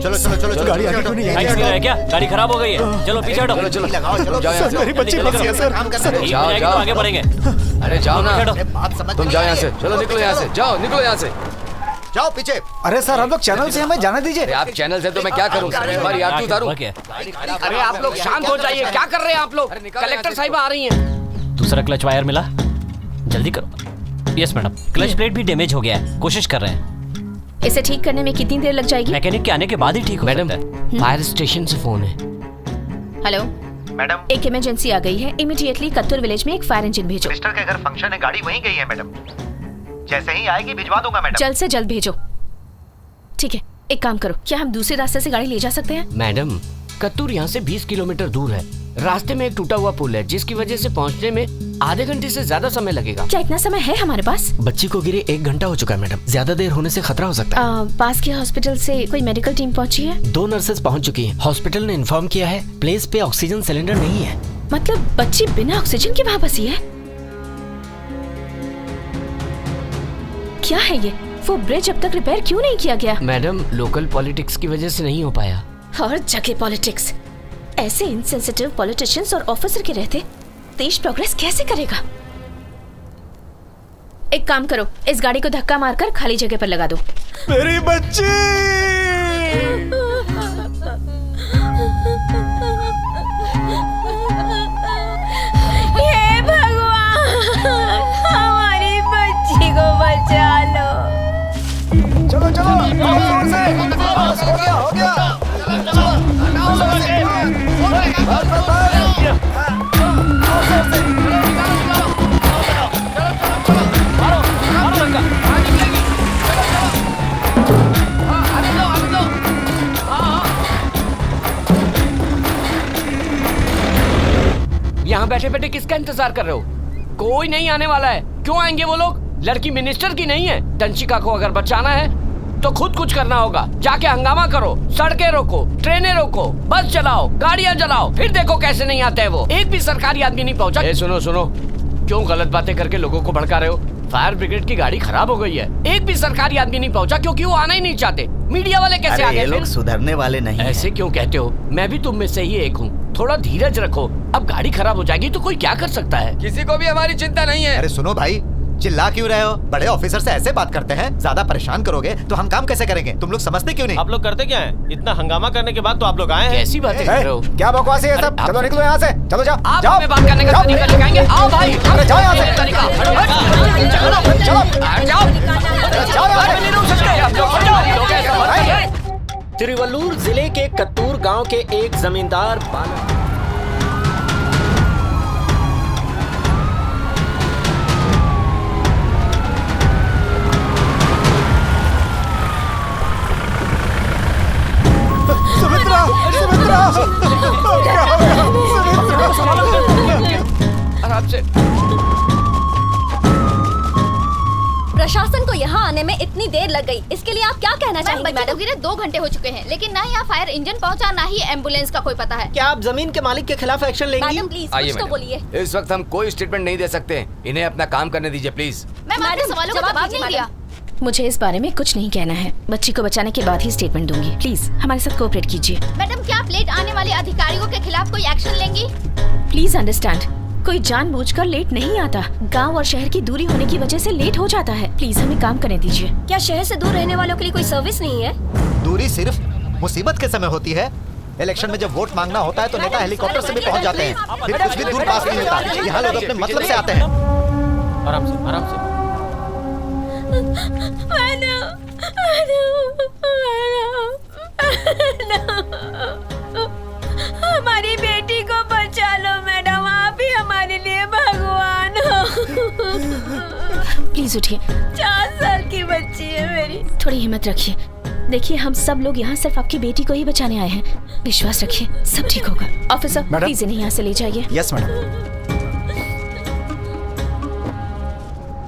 चलो चलो चलो चलो गाड़ी आगे क्यों नहीं लाइट नहीं है क्या? गाड़ी खराब हो गई है। चलो पीछे हटो। चलो लगाओ चलो सर मेरी बच्ची फंस गई सर। जाओ जाओ आगे बढ़ेंगे। अरे जाओ ना, बात समझ तुम जाओ यहाँ से, चलो निकलो यहाँ से, जाओ निकलो यहाँ से। जाओ पीछे। अरे सर हम लोग चैनल से हमें जाने दीजिए। अरे आप चैनल से तो मैं क्या करूँ, हमारी आरती उतारूं? अरे आप लोग शांत हो जाइए, क्या कर रहे हैं आप लोग? कलेक्टर साहिबा आ रही हैं। दूसरा क्लच वायर मिला, जल्दी करो। यस मैडम, क्लच प्लेट भी डैमेज हो गया है, कोशिश कर रहे हैं। इसे ठीक करने में कितनी देर लग जाएगी? मैकेनिक के आने के बाद ही ठीक हो मैडम सकता है। फायर स्टेशन से फोन है। हेलो मैडम एक इमरजेंसी आ गई है, इमीडिएटली कत्तूर विलेज में एक फायर इंजन भेजो। मिस्टर के घर फंक्शन है, गाड़ी वहीं गई है मैडम। जैसे ही आएगी भिजवा दूंगा मैडम। जल्द से जल्द भेजो। ठीक है, एक काम करो, क्या हम दूसरे रास्ते से गाड़ी ले जा सकते हैं? मैडम कत्तूर यहाँ से 20 किलोमीटर दूर है। रास्ते में एक टूटा हुआ पुल है जिसकी वजह से पहुँचने में आधे घंटे से ज्यादा समय लगेगा। क्या इतना समय है हमारे पास? बच्ची को गिरे 1 घंटा हो चुका है मैडम, ज्यादा देर होने से खतरा हो सकता है। पास के हॉस्पिटल से कोई मेडिकल टीम पहुंची है? 2 नर्सेस पहुंच चुकी हैं। हॉस्पिटल ने इन्फॉर्म किया है प्लेस पे ऑक्सीजन सिलेंडर नहीं है। मतलब बच्ची बिना ऑक्सीजन के वहाँ फंसी है? क्या है ये? वो ब्रिज अब तक रिपेयर क्यों नहीं किया गया? मैडम लोकल पॉलिटिक्स की वजह से नहीं हो पाया। हर जगह पॉलिटिक्स। ऐसे इनसेंसिटिव पॉलिटिशियंस और ऑफिसर के रहते देश प्रोग्रेस कैसे करेगा? एक काम करो, इस गाड़ी को धक्का मारकर खाली जगह पर लगा दो। मेरी बच्ची। हे भगवान, हमारी बच्ची को बचा लो। चलो चलो जोर से। बस, हो गया हो गया। यहाँ बैठे बैठे किसका इंतजार कर रहे हो? कोई नहीं आने वाला है। क्यों आएंगे वो लोग? लड़की मिनिस्टर की नहीं है। तंशिका को अगर बचाना है तो खुद कुछ करना होगा। जाके हंगामा करो, सड़कें रोको, ट्रेनें रोको, बस चलाओ, गाड़ियां जलाओ, फिर देखो कैसे नहीं आते हैं वो। एक भी सरकारी आदमी नहीं पहुंचा। सुनो सुनो, क्यों गलत बातें करके लोगों को भड़का रहे हो? फायर ब्रिगेड की गाड़ी खराब हो गई है, एक भी सरकारी आदमी नहीं पहुंचा क्योंकि वो आना ही नहीं चाहते। मीडिया वाले कैसे आ गए? ये लोग सुधरने वाले नहीं। ऐसे क्यों कहते हो? मैं भी तुम में से ही एक हूँ। थोड़ा धीरज रखो, अब गाड़ी खराब हो जाएगी तो कोई क्या कर सकता है? किसी को भी हमारी चिंता नहीं है। अरे सुनो भाई, चिल्ला क्यों रहे हो? बड़े ऑफिसर से ऐसे बात करते हैं? ज्यादा परेशान करोगे तो हम काम कैसे करेंगे? तुम लोग समझते क्यों नहीं? आप लोग करते क्या हैं? इतना हंगामा करने के बाद तो आप लोग आए हैं। कैसी बातें कर रहे हो? क्या बकवास है ये सब? चलो निकलो यहाँ से। चलो जाओ आप जाओ। हमें बात करने का तरीका सिखाएंगे? आओ भाई, अरे जाओ यहाँ से। तरीका। चलो जाओ यहाँ से। तिरुवल्लुर जिले के कत्तूर गांव के एक जमींदार बालक आराम से। प्रशासन को यहाँ आने में इतनी देर लग गई, इसके लिए आप क्या कहना चाहेंगे बच्चों मैडम? को गिरे 2 घंटे हो चुके हैं, लेकिन ना यहाँ फायर इंजन पहुँचा ना ही एम्बुलेंस का कोई पता है। क्या आप जमीन के मालिक के खिलाफ एक्शन लेंगी? मैडम प्लीज आइए कुछ तो मैडम। बोलिए। इस वक्त हम कोई स्टेटमेंट नहीं दे सकते। इन्हें अपना काम करने दीजिए प्लीज। मैम आपके मैडम, सवालों का जवाब जवाब दीजिए, नहीं दिया। मुझे इस बारे में कुछ नहीं कहना है। बच्ची को बचाने के बाद ही स्टेटमेंट दूंगी। प्लीज हमारे साथ कोऑपरेट कीजिए। मैडम क्या आप लेट आने वाले अधिकारियों के खिलाफ कोई एक्शन लेंगी? प्लीज अंडरस्टैंड, कोई जानबूझकर लेट नहीं आता। गांव और शहर की दूरी होने की वजह से लेट हो जाता है। प्लीज हमें काम करने दीजिए। क्या शहर से दूर रहने वालों के लिए कोई सर्विस नहीं है? दूरी सिर्फ मुसीबत के समय होती है। इलेक्शन में जब वोट मांगना होता है तो नेता हेलीकॉप्टर से भी पहुंच जाते हैं, फिर कुछ भी दूर पास नहीं होता। यहाँ लोग अपने मतलब से आते हैं। आराम से आराम से। हमारी बेटी को बचा लो मैडम, आप ही हमारे लिए भगवान हो। प्लीज उठिए। 4 साल की बच्ची है मेरी। थोड़ी हिम्मत रखिए। देखिए हम सब लोग यहाँ सिर्फ आपकी बेटी को ही बचाने आए हैं। विश्वास रखिए, सब ठीक होगा। ऑफिसर प्लीज इन्हें यहाँ से ले जाइए। Yes madam.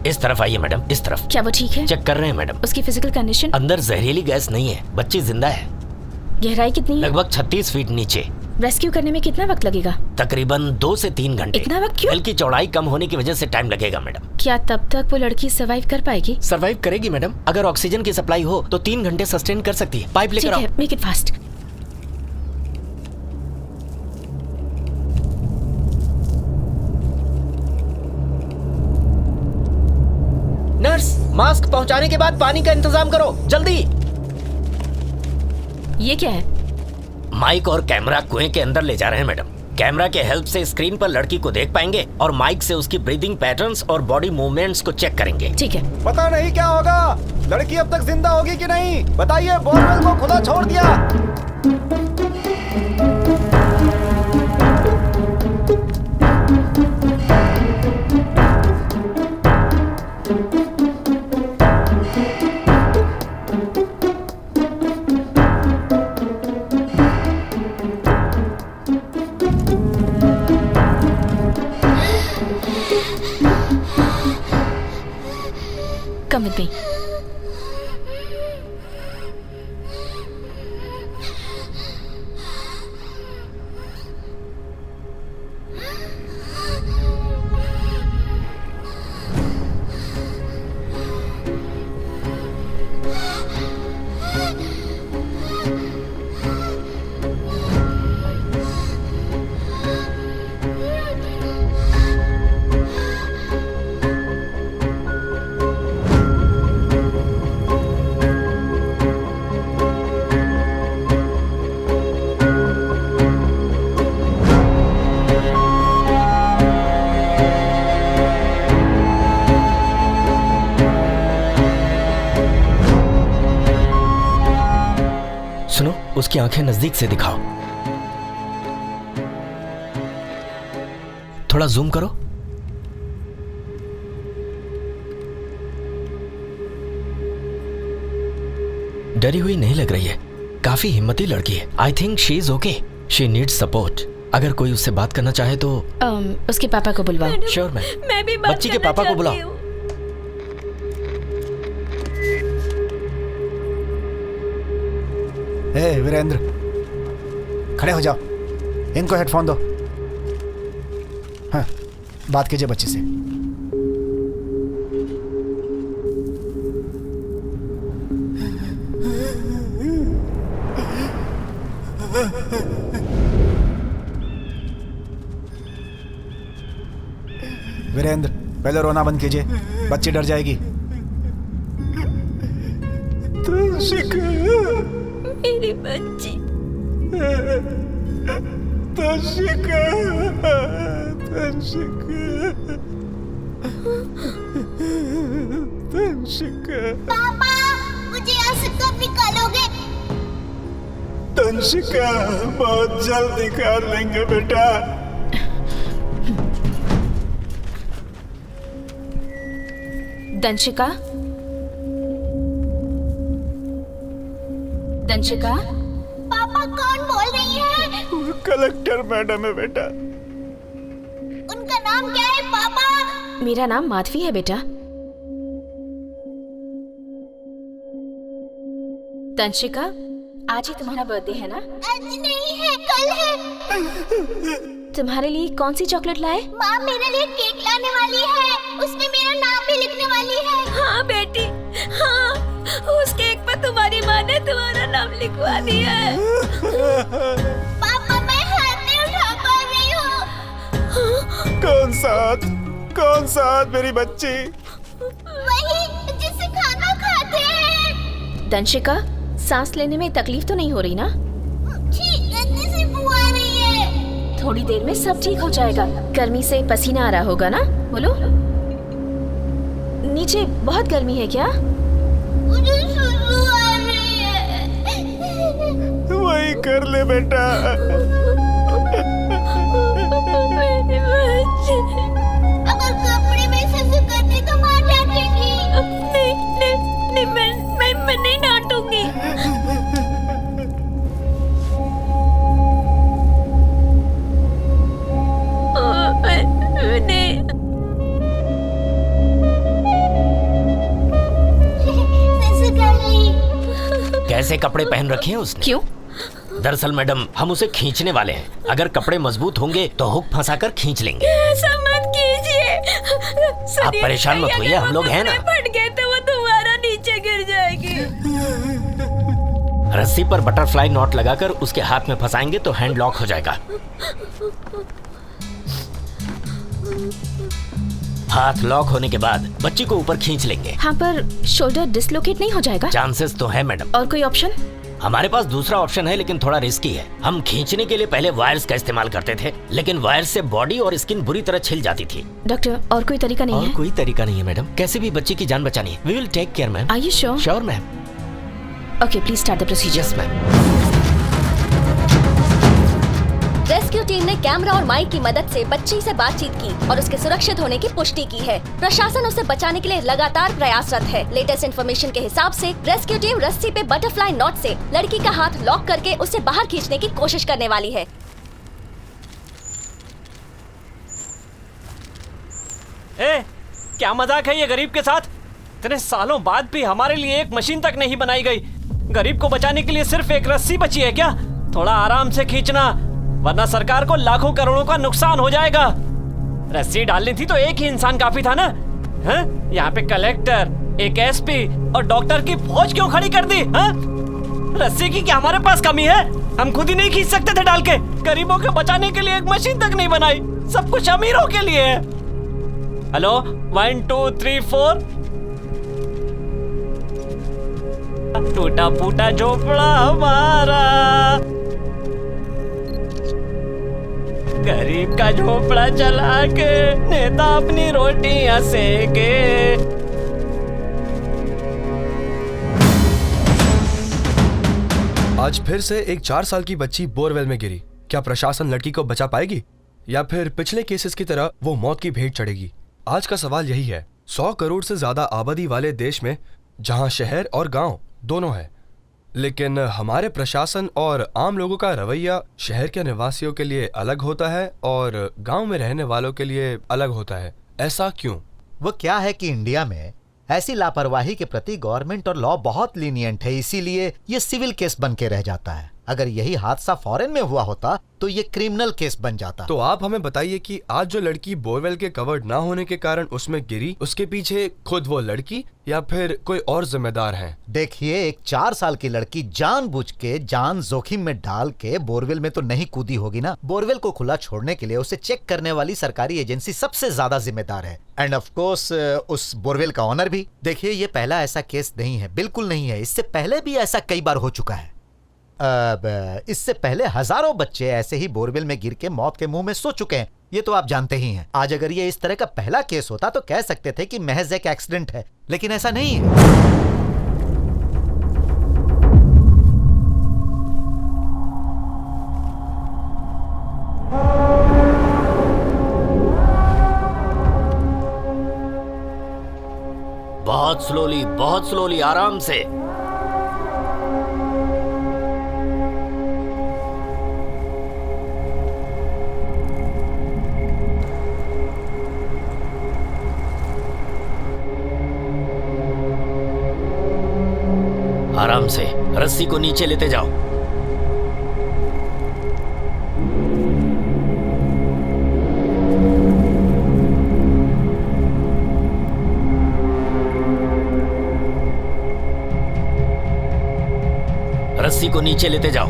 इस तरफ आइए मैडम, इस तरफ। क्या वो ठीक है? चेक कर रहे हैं मैडम। उसकी फिजिकल कंडीशन? अंदर जहरीली गैस नहीं है, बच्ची जिंदा है। गहराई कितनी है? लगभग 36 फीट नीचे। रेस्क्यू करने में कितना वक्त लगेगा? तकरीबन 2 से 3 घंटे। इतना वक्त क्यों? वेल की चौड़ाई कम होने की वजह से टाइम लगेगा मैडम। क्या तब तक वो लड़की सर्वाइव कर पाएगी? सर्वाइव करेगी मैडम। अगर ऑक्सीजन की सप्लाई हो तो 3 घंटे सस्टेन कर सकती है। पाइप लेकर आओ। Make it fast. Nurse, mask पहुंचाने के बाद पानी का इंतजाम करो, जल्दी। ये क्या है? माइक और कैमरा कुएं के अंदर ले जा रहे हैं मैडम। कैमरा के हेल्प से स्क्रीन पर लड़की को देख पाएंगे और माइक से उसकी ब्रीदिंग पैटर्न्स और बॉडी मूवमेंट्स को चेक करेंगे। ठीक है। पता नहीं क्या होगा, लड़की अब तक जिंदा होगी कि नहीं, बताइए। बोरवेल को खुला छोड़ दिया। Come with me. सुनो, उसकी आंखें नजदीक से दिखाओ। थोड़ा जूम करो। डरी हुई नहीं लग रही है, काफी हिम्मती लड़की है। I think she is okay. She needs support. अगर कोई उससे बात करना चाहे तो उसके पापा को बुलवाओ। Sure ma'am. मैं भी बात बच्ची के पापा को बुलाओ। हे वीरेंद्र, खड़े हो जाओ, इनको हेडफोन दो। हाँ, बात कीजिए बच्ची से। वीरेंद्र, पहले रोना बंद कीजिए, बच्ची डर जाएगी। मेरी बच्ची। पापा, मुझे यहाँ से कब निकालोगे? तंशिका, बहुत जल्द निकाल लेंगे बेटा। दंशिका, दंशिका। पापा, कौन बोल रही है? कलेक्टर मैडम है बेटा। उनका नाम क्या है पापा? मेरा नाम माधवी है बेटा। दंशिका, आज ही तुम्हारा बर्थडे है ना? आज नहीं है, कल है। तुम्हारे लिए कौन सी चॉकलेट लाए? माँ मेरे लिए केक लाने वाली है, उसमें मेरा नाम भी लिखने वाली है। हाँ बेटी, हाँ, उस केक पर तुम्हारी माँ ने तुम्हारा नाम लिखवा दिया है। पापा, मैं हाथ नहीं उठा पा रही हूँ। कौन सा हाथ मेरी बच्ची? वही जिससे खाना खाते हैं। दंशिका, सांस लेने में तकलीफ तो नहीं हो रही ना? गंदे से बू आ रही है। थोड़ी देर में सब ठीक हो जाएगा। गर्मी से पसीना आ रहा होगा ना? बोलो। नीचे बहुत गर्मी है क्या? मुझे सुसु आ रही है। वही कर ले बेटा। अगर कपड़े में सुसु करती तो माँ डांटेगी। नहीं, मैं नहीं डांटूंगी। ऐसे कपड़े पहन रखे हैं उसने। क्यों? दरअसल मैडम, हम उसे खींचने वाले हैं। अगर कपड़े मजबूत होंगे तो हुक फंसाकर खींच लेंगे। ऐसा मत कीजिए। आप परेशान मत होइए, हम लोग हैं ना। फट गए तो वो दोबारा नीचे गिर जाएगी। रस्सी पर बटरफ्लाई नॉट लगाकर उसके हाथ में फंसाएंगे तो हैंड लॉक हो जाएगा। हाथ लॉक होने के बाद बच्ची को ऊपर खींच लेंगे। हाँ, पर शोल्डर डिसलोकेट नहीं हो जाएगा? चांसेस तो है मैडम। और कोई ऑप्शन? हमारे पास दूसरा ऑप्शन है, लेकिन थोड़ा रिस्की है। हम खींचने के लिए पहले वायर्स का इस्तेमाल करते थे, लेकिन वायर्स से बॉडी और स्किन बुरी तरह छिल जाती थी। डॉक्टर, और कोई तरीका नहीं है? और कोई तरीका नहीं है मैडम। कैसे भी बच्ची की जान बचानी है। We will take care ma'am. Are you sure? Sure ma'am. Okay, please start the procedure. Yes ma'am. Rescue team ने कैमरा और माइक की मदद से बच्ची से बातचीत की और उसके सुरक्षित होने की पुष्टि की है। प्रशासन उसे बचाने के लिए लगातार प्रयासरत है। लेटेस्ट इन्फॉर्मेशन के हिसाब से रेस्क्यू टीम रस्सी पे बटरफ्लाई नॉट से लड़की का हाथ लॉक करके उसे बाहर खींचने की कोशिश करने वाली है। क्या मजाक है ये गरीब के साथ? इतने सालों बाद भी हमारे लिए एक मशीन तक नहीं बनाई गई। गरीब को बचाने के लिए सिर्फ एक रस्सी बची है क्या? थोड़ा आराम से खींचना, वरना सरकार को लाखों करोड़ों का नुकसान हो जाएगा। रस्सी डालनी थी तो एक ही इंसान काफी था ना? यहाँ पे कलेक्टर, एक एसपी और डॉक्टर की फौज क्यों खड़ी कर दी? रस्सी की क्या हमारे पास कमी है? हम खुद ही नहीं खींच सकते थे डाल के? गरीबों को बचाने के लिए एक मशीन तक नहीं बनाई। सब कुछ अमीरों के लिए है। हेलो, 1 2 3 4। टूटा फूटा झोपड़ा हमारा, गरीब का झोपड़ा चला के नेता अपनी रोटियां सेके। आज फिर से एक 4 साल की बच्ची बोरवेल में गिरी। क्या प्रशासन लड़की को बचा पाएगी या फिर पिछले केसेस की तरह वो मौत की भेंट चढ़ेगी? आज का सवाल यही है। 100 करोड़ से ज्यादा आबादी वाले देश में जहां शहर और गांव दोनों है, लेकिन हमारे प्रशासन और आम लोगों का रवैया शहर के निवासियों के लिए अलग होता है और गांव में रहने वालों के लिए अलग होता है। ऐसा क्यों? वो क्या है कि इंडिया में ऐसी लापरवाही के प्रति गवर्नमेंट और लॉ बहुत लीनियंट है, इसीलिए ये सिविल केस बन के रह जाता है। अगर यही हादसा फॉरेन में हुआ होता तो ये क्रिमिनल केस बन जाता। तो आप हमें बताइए कि आज जो लड़की बोरवेल के कवर्ड ना होने के कारण उसमें गिरी, उसके पीछे खुद वो लड़की या फिर कोई और जिम्मेदार है? देखिए, एक 4 साल की लड़की जानबूझ के जान जोखिम में डाल के बोरवेल में तो नहीं कूदी होगी ना। बोरवेल को खुला छोड़ने के लिए उसे चेक करने वाली सरकारी एजेंसी सबसे ज्यादा जिम्मेदार है, एंड ऑफ कोर्स उस बोरवेल का ऑनर भी। देखिए, ये पहला ऐसा केस नहीं है, बिल्कुल नहीं है। इससे पहले भी ऐसा कई बार हो चुका है। इससे पहले हजारों बच्चे ऐसे ही बोरवेल में गिर के मौत के मुंह में सो चुके हैं, ये तो आप जानते ही हैं। आज अगर ये इस तरह का पहला केस होता तो कह सकते थे कि महज एक एक्सीडेंट है, लेकिन ऐसा नहीं है। बहुत स्लोली, आराम से। आराम से रस्सी को नीचे लेते जाओ। रस्सी को नीचे लेते जाओ।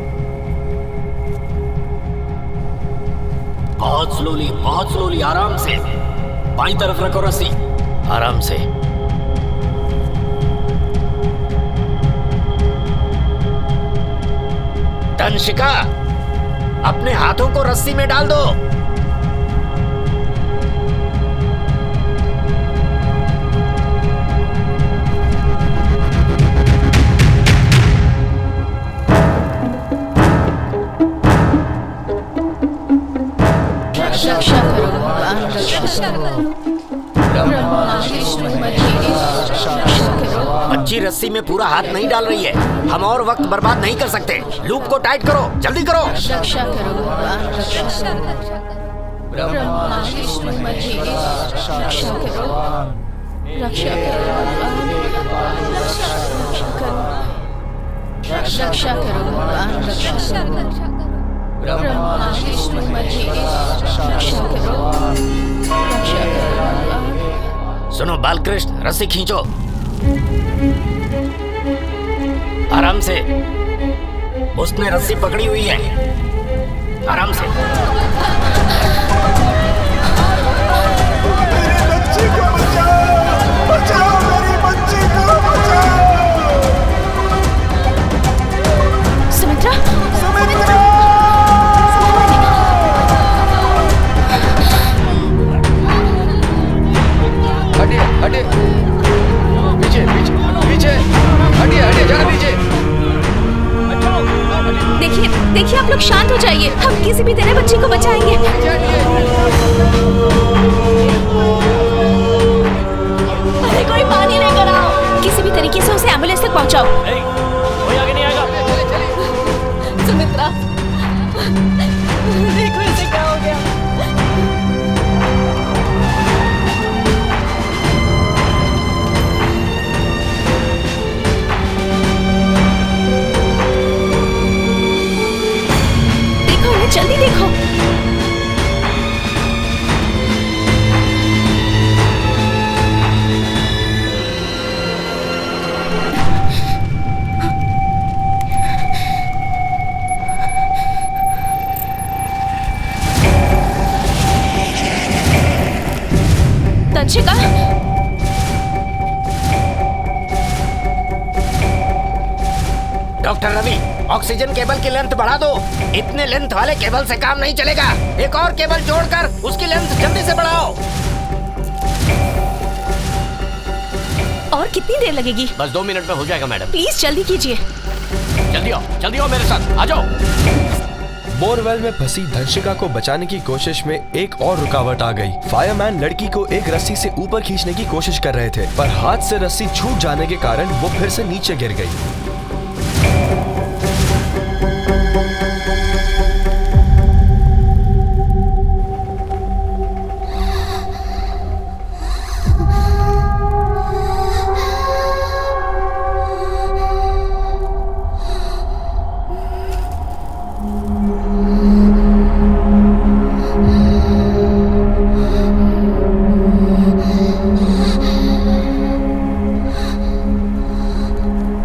बहुत स्लोली, आराम से। बाईं तरफ रखो रस्सी, आराम से। तंशिका, अपने हाथों को रस्सी में डाल दो। बच्ची रस्सी में पूरा हाथ नहीं डाल रही है, हम और वक्त बर्बाद नहीं कर सकते। लूप को टाइट करो, जल्दी करो। रक्षा करो, रक्षा करो भगवान, रक्षा करो। ब्रह्मा विष्णु महेश, रक्षा करो, रक्षा करो भगवान। सुनो बालकृष्ण, रस्सी खींचो आराम से। उसने रस्सी पकड़ी हुई है, आराम से। मेरी बच्ची को बचाओ, बचाओ मेरी बच्ची को बचाओ। सुमित्रा, सुमित्रा! हटिए हटिए, पीछे पीछे पीछे, हटिए हटिए, जरा पीछे। देखिए देखिए, आप लोग शांत हो जाइए, हम किसी भी तरह बच्ची को बचाएंगे। अरे कोई पानी लेकर आओ। किसी भी तरीके से उसे एम्बुलेंस तक पहुंचाओ। कोई आगे नहीं आएगा। सुमित्रा, देखो इसे क्या हो गया। देखो इन्हें, जल्दी देखो। तंशिका, डॉक्टर रवि, ऑक्सीजन केबल की लेंथ बढ़ा दो। इतने लेंथ वाले केबल से काम नहीं चलेगा। एक और केबल जोड़कर उसकी लेंथ जल्दी से बढ़ाओ। और कितनी देर लगेगी? बस 2 मिनट में हो जाएगा मैडम। प्लीज जल्दी कीजिए। जल्दी आओ मेरे साथ, आ जाओ। बोरवेल में फंसी धंशिका को बचाने की कोशिश में एक और रुकावट आ गई। फायरमैन लड़की को एक रस्सी से ऊपर खींचने की कोशिश कर रहे थे, पर हाथ से रस्सी छूट जाने के कारण वो फिर से नीचे गिर गई।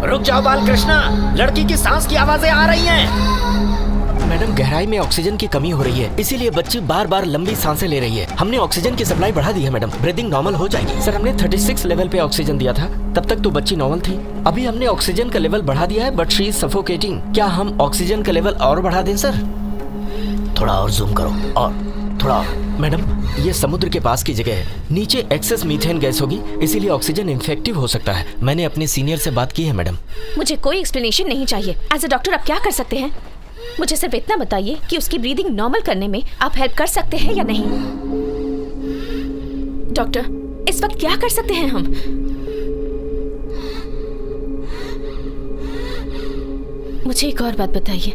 रुक जाओ बालकृष्णा, लड़की की सांस की आवाजें आ रही हैं। मैडम, गहराई में ऑक्सीजन की कमी हो रही है, इसीलिए बच्ची बार बार लंबी सांसें ले रही है। हमने ऑक्सीजन की सप्लाई बढ़ा दी है मैडम, ब्रीदिंग नॉर्मल हो जाएगी। सर, हमने 36 लेवल पे ऑक्सीजन दिया था, तब तक तो बच्ची नॉर्मल थी। अभी हमने ऑक्सीजन का लेवल बढ़ा दिया है, बट शी इज सफोकेटिंग। क्या हम ऑक्सीजन का लेवल और बढ़ा दें सर? थोड़ा और जूम करो, और थोड़ा और। मैडम, ये समुद्र के पास की जगह है, नीचे एक्सेस मीथेन गैस होगी, इसीलिए ऑक्सीजन इन्फेक्टिव हो सकता है। मैंने अपने सीनियर से बात की है मैडम। मुझे कोई एक्सप्लेनेशन नहीं चाहिए। एज अ डॉक्टर आप क्या कर सकते हैं? मुझे सिर्फ इतना बताइए कि उसकी ब्रीदिंग नॉर्मल करने में आप हेल्प कर सकते हैं या नहीं। डॉक्टर, इस वक्त क्या कर सकते हैं हम? मुझे एक और बात बताइए,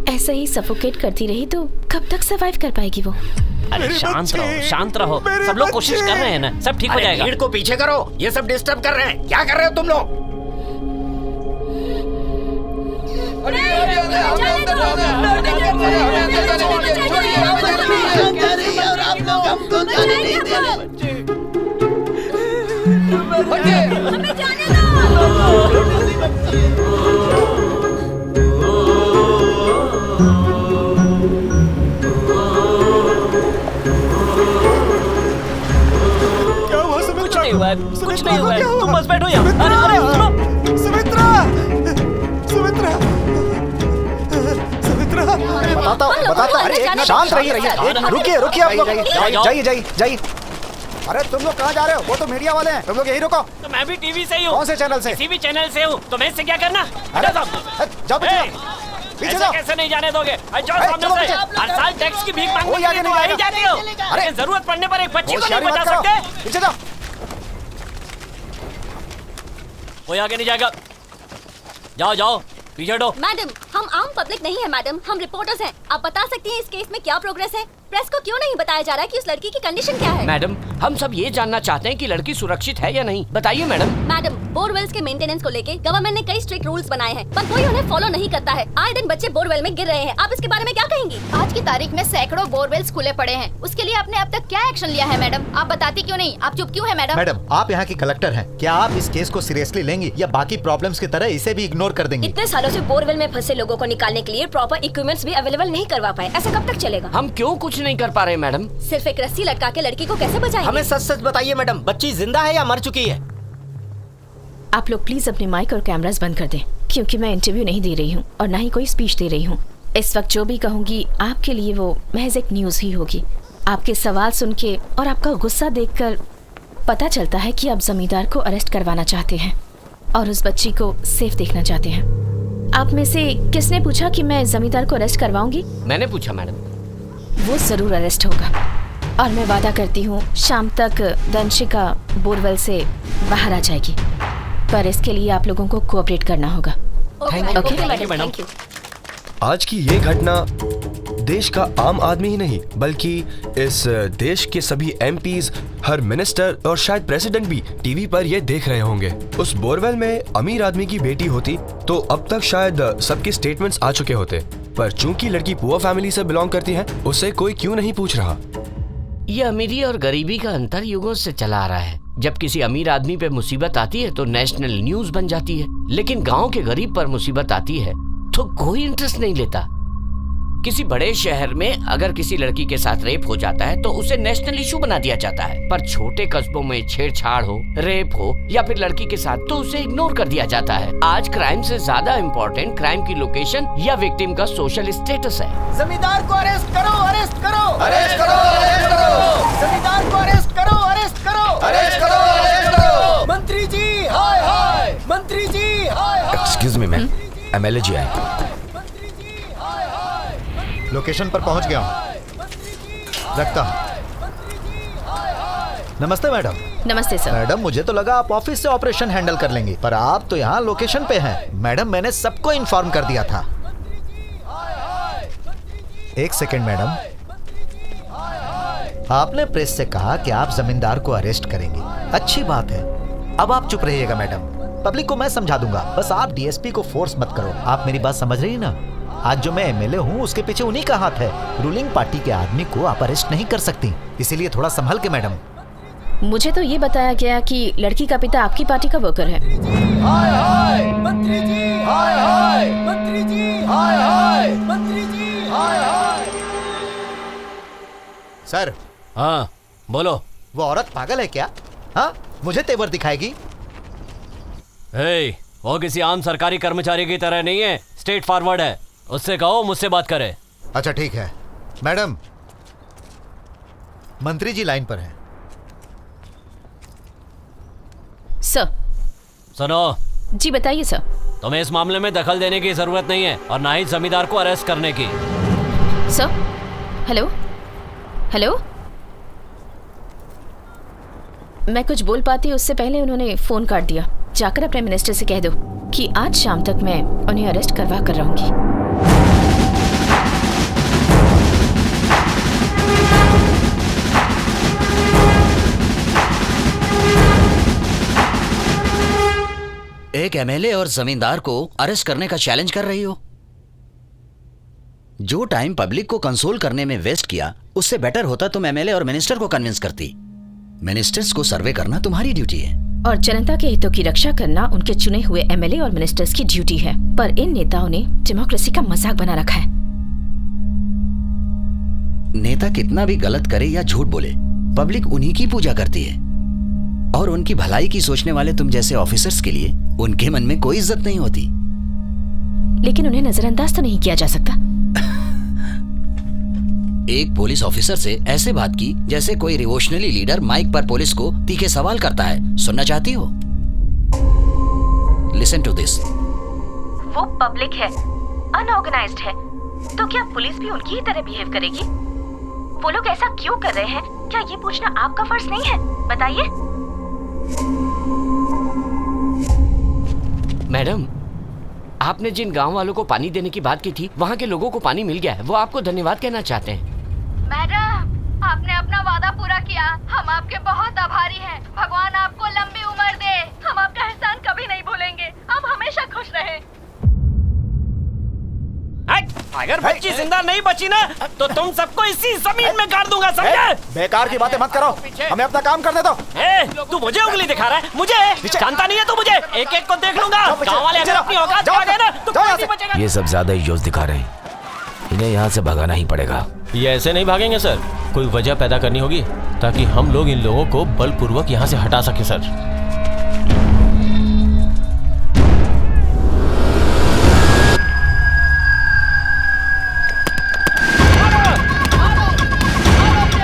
ऐसा ही सफोकेट करती रही तो कब तक सरवाइव कर पाएगी वो? अरे शांत रहो। सब लोग कोशिश कर रहे हैं ना, सब ठीक हो जाएगा। भीड़ को पीछे करो, ये सब डिस्टर्ब कर रहे हैं। क्या कर रहे हो तुम लोग? कुछ नहीं हुआ है, तुम बस बैठो यहाँ। अरे सुनो, सुमित्रा! सुमित्रा! सुमित्रा! बताता हूँ। अरे एक मिनट शांत रहिए। रुकिए आप लोग। जाइए। अरे तुम लोग कहाँ जा रहे हो? वो तो मीडिया वाले हैं, तुम लोग यही रुको। तो मैं भी टीवी से ही हूँ। कौन से चैनल से? किसी भी चैनल से हूँ, तो मैं इससे क्या करना? जाओ पीछे जाओ। कैसे नहीं जाने दोगे? जाओ सामने से। हर साल टैक्स की भीख मांगने के लिए तो आ ही जाती हो। अरे जरूरत पड़ने पर एक बच्ची को नहीं बचा सकते? पीछे जाओ। कोई आगे नहीं जाएगा। जाओ पीछे हटो। मैडम, हम आम पब्लिक नहीं है मैडम, हम रिपोर्टर्स हैं। आप बता सकती हैं इस केस में क्या प्रोग्रेस है? प्रेस को क्यों नहीं बताया जा रहा है कि उस लड़की की कंडीशन क्या है? मैडम, हम सब ये जानना चाहते हैं कि लड़की सुरक्षित है या नहीं, बताइए मैडम। मैडम, बोरवेल्स के मेंटेनेंस को लेके गवर्नमेंट ने कई स्ट्रिक्ट रूल्स बनाए हैं, पर कोई उन्हें फॉलो नहीं करता है। आए दिन बच्चे बोरवेल में गिर रहे हैं। आप इसके बारे में क्या कहेंगी? आज की तारीख में सैकड़ों बोरवेल्स खुले पड़े हैं। उसके लिए आपने अब तक क्या एक्शन लिया है मैडम? आप बताती क्यों नहीं? आप चुप क्यों है मैडम? मैडम, आप यहाँ की कलेक्टर हैं, क्या आप इस केस को सीरियसली लेंगी या बाकी प्रॉब्लम्स की तरह इसे भी इग्नोर कर देंगी? इतने सालों से बोरवेल में फंसे लोगों को निकालने के लिए प्रॉपर इक्विपमेंट्स भी अवेलेबल नहीं करवा पाए, ऐसा कब तक चलेगा? हम क्यों कुछ नहीं कर पा रहे मैडम? सिर्फ एक रस्सी लटका के लड़की को कैसे बचाएंगे? हमें सच सच बताइए मैडम, बच्ची जिंदा है या मर चुकी है? आप लोग प्लीज अपने माइक और कैमरास बंद कर दें, क्योंकि मैं इंटरव्यू नहीं दे रही हूँ और ना ही कोई स्पीच दे रही हूँ। इस वक्त जो भी कहूँगी आपके लिए वो महज एक न्यूज़ ही होगी। आपके सवाल सुन के और आपका गुस्सा देखकर पता चलता है कि आप जमींदार को अरेस्ट करवाना चाहते हैं और उस बच्ची को सेफ देखना चाहते हैं। आप में से किसने पूछा कि मैं जमींदार को अरेस्ट करवाऊंगी? मैंने पूछा मैडम। वो जरूर अरेस्ट होगा और मैं वादा करती हूँ शाम तक दंशिका बोरवेल से बाहर आ जाएगी, पर इसके लिए आप लोगों को कोऑपरेट करना होगा। Thank you madam. आज की ये घटना देश का आम आदमी ही नहीं बल्कि इस देश के सभी एमपीज, हर मिनिस्टर और शायद प्रेसिडेंट भी टीवी पर ये देख रहे होंगे। उस बोरवेल में अमीर आदमी की बेटी होती तो अब तक शायद सबके स्टेटमेंट्स आ चुके होते, पर चूंकि लड़की पुअर फैमिली से बिलोंग करती है, उसे कोई क्यों नहीं पूछ रहा। ये अमीरी और गरीबी का अंतर युगों से चला आ रहा है। जब किसी अमीर आदमी पे मुसीबत आती है तो नेशनल न्यूज बन जाती है, लेकिन गांव के गरीब पर मुसीबत आती है तो कोई इंटरेस्ट नहीं लेता। किसी बड़े शहर में अगर किसी लड़की के साथ रेप हो जाता है तो उसे नेशनल इशू बना दिया जाता है, पर छोटे कस्बों में छेड़छाड़ हो, रेप हो या फिर लड़की के साथ तो उसे इग्नोर कर दिया जाता है। आज क्राइम से ज्यादा इम्पोर्टेंट क्राइम की लोकेशन या विक्टिम का सोशल स्टेटस है। जमींदार को अरेस्ट करो, अरेस्ट करो, अरेस्ट करो, अरेस्ट करो। जमींदार को अरेस्ट करो, अरेस्ट करो, अरेस्ट करो, अरेस्ट करो। मंत्री जी हाय हाय, मंत्री जी हाय हाय। एक्सक्यूज मी मैम, एमएलए जी आए। लोकेशन पर पहुंच गया हूं, रखता हूं। नमस्ते मैडम। नमस्ते सर। मैडम, मुझे तो लगा आप ऑफिस से ऑपरेशन हैंडल कर लेंगी, पर आप तो यहाँ लोकेशन पे हैं। मैडम, मैंने सबको इन्फॉर्म कर दिया था। एक सेकेंड मैडम, आपने प्रेस से कहा कि आप जमींदार को अरेस्ट करेंगे, अच्छी बात है। अब आप चुप रहिएगा मैडम, पब्लिक को मैं समझा दूंगा, बस आप डीएसपी को फोर्स मत करो। आप मेरी बात समझ रही ना? आज जो मैं एमएलए हूँ उसके पीछे उन्हीं का हाथ है। रूलिंग पार्टी के आदमी को आप अरेस्ट नहीं कर सकती, इसीलिए थोड़ा संभल के मैडम। मुझे तो ये बताया गया कि लड़की का पिता आपकी पार्टी का वर्कर है। हाय हाय, मंत्री जी हाय हाय, मंत्री जी हाय हाय, मंत्री जी हाय हाय। सर। हाँ बोलो। वो औरत पागल है क्या? हाँ, मुझे तेवर दिखाएगी? वो किसी आम सरकारी कर्मचारी की तरह नहीं है, स्ट्रेट फॉरवर्ड है। उससे कहो मुझसे बात करे। अच्छा ठीक है। मैडम, मंत्री जी लाइन पर हैं। सर। सुनो। जी बताइए सर। तुम्हें इस मामले में दखल देने की जरूरत नहीं है और ना ही जमींदार को अरेस्ट करने की। सर। Hello hello. मैं कुछ बोल पाती उससे पहले उन्होंने फोन काट दिया। जाकर अपने मिनिस्टर से कह दो कि आज शाम तक मैं उन्हें अरेस्ट करवा कर रहूंगी। एक एमएलए और जमींदार को अरेस्ट करने का चैलेंज कर रही हो? जो टाइम पब्लिक को कंसोल करने में वेस्ट किया, उससे बेटर होता तुम एमएलए और मिनिस्टर को कन्विंस करती। मिनिस्टर्स को सर्वे करना तुम्हारी ड्यूटी है और जनता के हितों की रक्षा करना उनके चुने हुए एमएलए और मिनिस्टर्स की ड्यूटी है, पर इन नेताओं ने डेमोक्रेसी का मजाक बना रखा है। नेता कितना भी गलत करे या झूठ बोले, पब्लिक उन्हीं की पूजा करती है और उनकी भलाई की सोचने वाले तुम जैसे ऑफिसर्स के लिए उनके मन में कोई इज्जत नहीं होती। लेकिन उन्हें नजरअंदाज तो नहीं किया जा सकता। एक पुलिस ऑफिसर से ऐसे बात की जैसे कोई रिवोल्यूशनरी लीडर माइक पर पुलिस को तीखे सवाल करता है। सुनना चाहती हो? Listen to this. वो पब्लिक है, अनऑर्गेनाइज्ड है, तो क्या पुलिस भी उनकी ही तरह बिहेव करेगी? वो लोग ऐसा क्यों कर रहे हैं? क्या ये पूछना आपका फर्ज नहीं है? बताइए। मैडम, आपने जिन गांव वालों को पानी देने की बात की थी, वहाँ के लोगों को पानी मिल गया है। वो आपको धन्यवाद कहना चाहते हैं। मैडम, आपने अपना वादा पूरा किया। हम आपके बहुत आभारी हैं। भगवान आपको लंबी उम्र दे। हम आपका एहसान कभी नहीं भूलेंगे। आप हमेशा खुश रहें। अगर बच्ची जिंदा नहीं बची ना तो तुम सबको इसी जमीन में गाड़ दूंगा, समझे? बेकार की बातें मत करो, हमें अपना काम करने दो। तू मुझे उंगली दिखा रहा है? मुझे जानता नहीं है तू मुझे? एक एक को देख लूंगा। गाँव वाले अगर अपनी औकात पे आ गए ना तो कोई नहीं बचेगा। ये सब ज्यादा ही जोश दिखा रहे हैं, इन्हें यहाँ से भगाना ही पड़ेगा। ये ऐसे नहीं भागेंगे सर, कोई वजह पैदा करनी होगी ताकि हम लोग इन लोगों को बलपूर्वक यहाँ से हटा सके सर।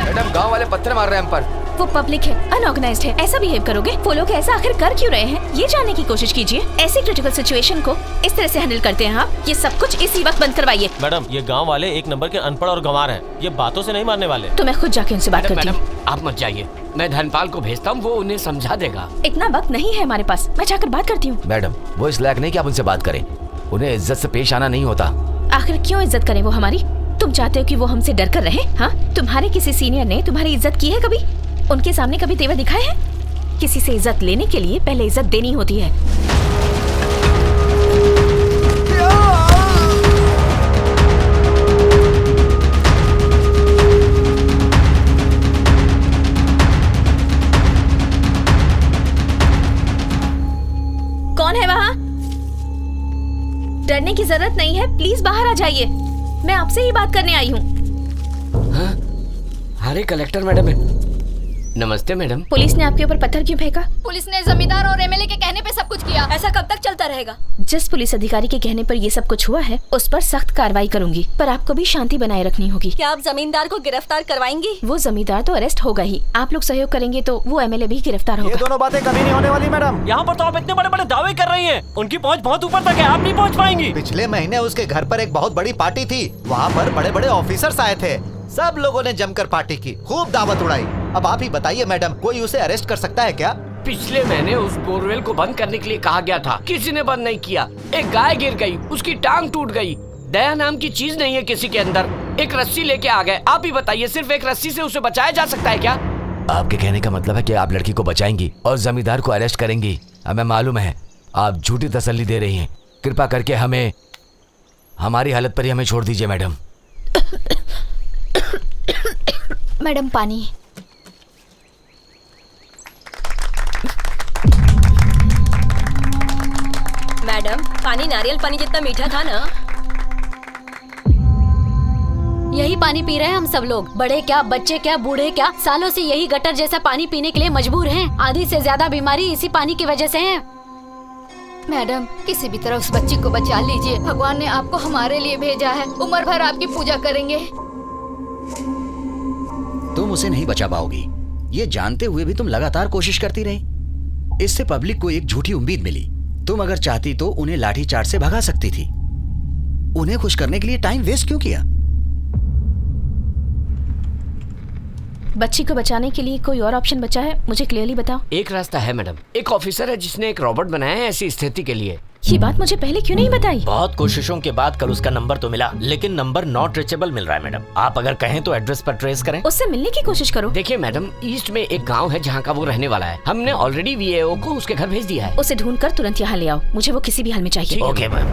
मैडम, गांव वाले पत्थर मार रहे हैं हम पर। वो पब्लिक है, अनऑर्गेनाइज्ड है। ऐसा बिहेव करोगे? वो लोग ऐसा आखिर कर क्यों रहे हैं, ये जानने की कोशिश कीजिए। ऐसी क्रिटिकल सिचुएशन को इस तरह से हैंडल करते हैं आप। ये सब कुछ इसी वक्त बंद करवाइए। मैडम, ये गांव वाले एक नंबर के अनपढ़ और गंवार हैं। ये बातों से नहीं मारने वाले। तो मैं खुद जाके उनसे बात करती हूँ। आप मत जाइए, मैं धनपाल को भेजता हूँ, वो उन्हें समझा देगा। इतना वक्त नहीं है हमारे पास, मैं जाकर बात करती हूँ। मैडम, वो इस लायक नहीं कि आप उनसे बात करें। उन्हें इज्जत से पेश आना नहीं होता। आखिर क्यों इज्जत करें वो हमारी? तुम चाहते हो कि वो हमसे डर कर रहे? हाँ, तुम्हारे किसी सीनियर ने तुम्हारी इज्जत की है कभी? उनके सामने कभी तेवर दिखाए हैं? किसी से इज्जत लेने के लिए पहले इज्जत देनी होती है। कौन है वहाँ? डरने की जरूरत नहीं है, प्लीज बाहर आ जाइए। मैं आपसे ही बात करने आई हूँ। अरे कलेक्टर मैडम है। नमस्ते मैडम। पुलिस ने आपके ऊपर पत्थर क्यों फेंका? पुलिस ने जमींदार और एमएलए के कहने पे सब कुछ किया। ऐसा कब तक चलता रहेगा? जिस पुलिस अधिकारी के कहने पर ये सब कुछ हुआ है उस पर सख्त कार्रवाई करूंगी, पर आपको भी शांति बनाए रखनी होगी। क्या आप जमींदार को गिरफ्तार करवाएंगी? वो जमींदार तो अरेस्ट होगा ही, आप लोग सहयोग करेंगे तो वो एमएलए भी गिरफ्तार होगा। ये दोनों बातें कभी नहीं होने वाली मैडम। यहाँ पर तो आप इतने बड़े बड़े दावे कर रही हैं, उनकी पहुँच बहुत ऊपर तक है, आप नहीं पहुँच पाएंगी। पिछले महीने उसके घर पर एक बहुत बड़ी पार्टी थी, वहाँ पर बड़े बड़े ऑफिसर्स आए थे। सब लोगों ने जमकर पार्टी की, खूब दावत उड़ाई। अब आप ही बताइए मैडम, कोई उसे अरेस्ट कर सकता है क्या? पिछले महीने उस बोरवेल को बंद करने के लिए कहा गया था, किसी ने बंद नहीं किया। एक गाय गिर गई, उसकी टांग टूट गई। दया नाम की चीज नहीं है किसी के अंदर। एक रस्सी लेके आ गए। आप ही बताइए, सिर्फ एक रस्सी से उसे बचाया जा सकता है क्या? आपके कहने का मतलब है कि आप लड़की को बचाएंगी और जमींदार को अरेस्ट करेंगी। हमें मालूम है आप झूठी तसल्ली दे रही हैं। कृपा करके हमें हमारी हालत पर ही हमें छोड़ दीजिए मैडम। मैडम, पानी। मैडम, पानी नारियल पानी जितना मीठा था ना। यही पानी पी रहे हैं हम सब लोग, बड़े क्या, बच्चे क्या, बूढ़े क्या, सालों से यही गटर जैसा पानी पीने के लिए मजबूर हैं। आधी से ज्यादा बीमारी इसी पानी की वजह से है। मैडम, किसी भी तरह उस बच्ची को बचा लीजिए। भगवान ने आपको हमारे लिए भेजा है, उम्र भर आपकी पूजा करेंगे। तुम उसे नहीं बचा पाओगी, ये जानते हुए भी तुम लगातार कोशिश करती रही। इससे पब्लिक को एक झूठी उम्मीद मिली। तुम अगर चाहती तो उन्हें लाठीचार्ज से भगा सकती थी। उन्हें खुश करने के लिए टाइम वेस्ट क्यों किया? बच्ची को बचाने के लिए कोई और ऑप्शन बचा है? मुझे क्लियरली बताओ। एक रास्ता है मैडम। एक ऑफिसर है जिसने एक रोबोट बनाया है ऐसी स्थिति के लिए। ये बात मुझे पहले क्यों नहीं बताई? बहुत कोशिशों के बाद कल उसका नंबर तो मिला, लेकिन नंबर नॉट रीचेबल मिल रहा है मैडम। आप अगर कहें तो एड्रेस पर ट्रेस करें। उससे मिलने की कोशिश करो। देखिए मैडम, ईस्ट में एक गांव है जहां का वो रहने वाला है। हमने ऑलरेडी वीएओ को उसके घर भेज दिया है। उसे ढूंढकर तुरंत यहाँ ले आओ, मुझे वो किसी भी हाल में चाहिए। Okay ma'am.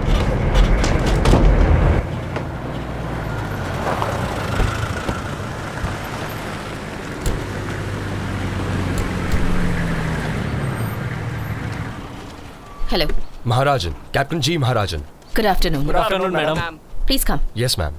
Hello Maharajan, captain ji Maharajan. Good afternoon. Good afternoon madam. Please come. Yes ma'am.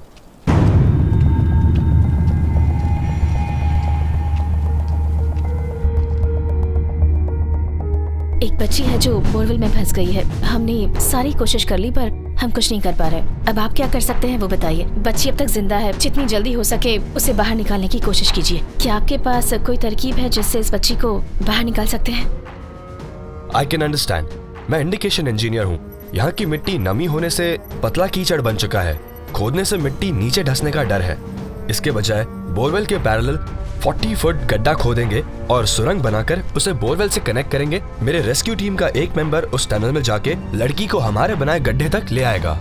एक बच्ची है जो बोरवेल में फंस गई है। हमने सारी कोशिश कर ली पर हम कुछ नहीं कर पा रहे। अब आप क्या कर सकते हैं वो बताइए। बच्ची अब तक जिंदा है, जितनी जल्दी हो सके उसे बाहर निकालने की कोशिश कीजिए। क्या आपके पास कोई तरकीब है जिससे इस बच्ची को बाहर निकाल सकते हैं? I can understand. मैं इंडिकेशन इंजीनियर हूँ। यहाँ की मिट्टी नमी होने से पतला कीचड़ बन चुका है। खोदने से मिट्टी नीचे धंसने का डर है। इसके बजाय बोरवेल के पैरेलल 40 फुट गड्ढा खोदेंगे और सुरंग बनाकर उसे बोरवेल से कनेक्ट करेंगे। मेरे रेस्क्यू टीम का एक मेंबर उस टनल में जाके लड़की को हमारे बनाए गड्ढे तक ले आएगा।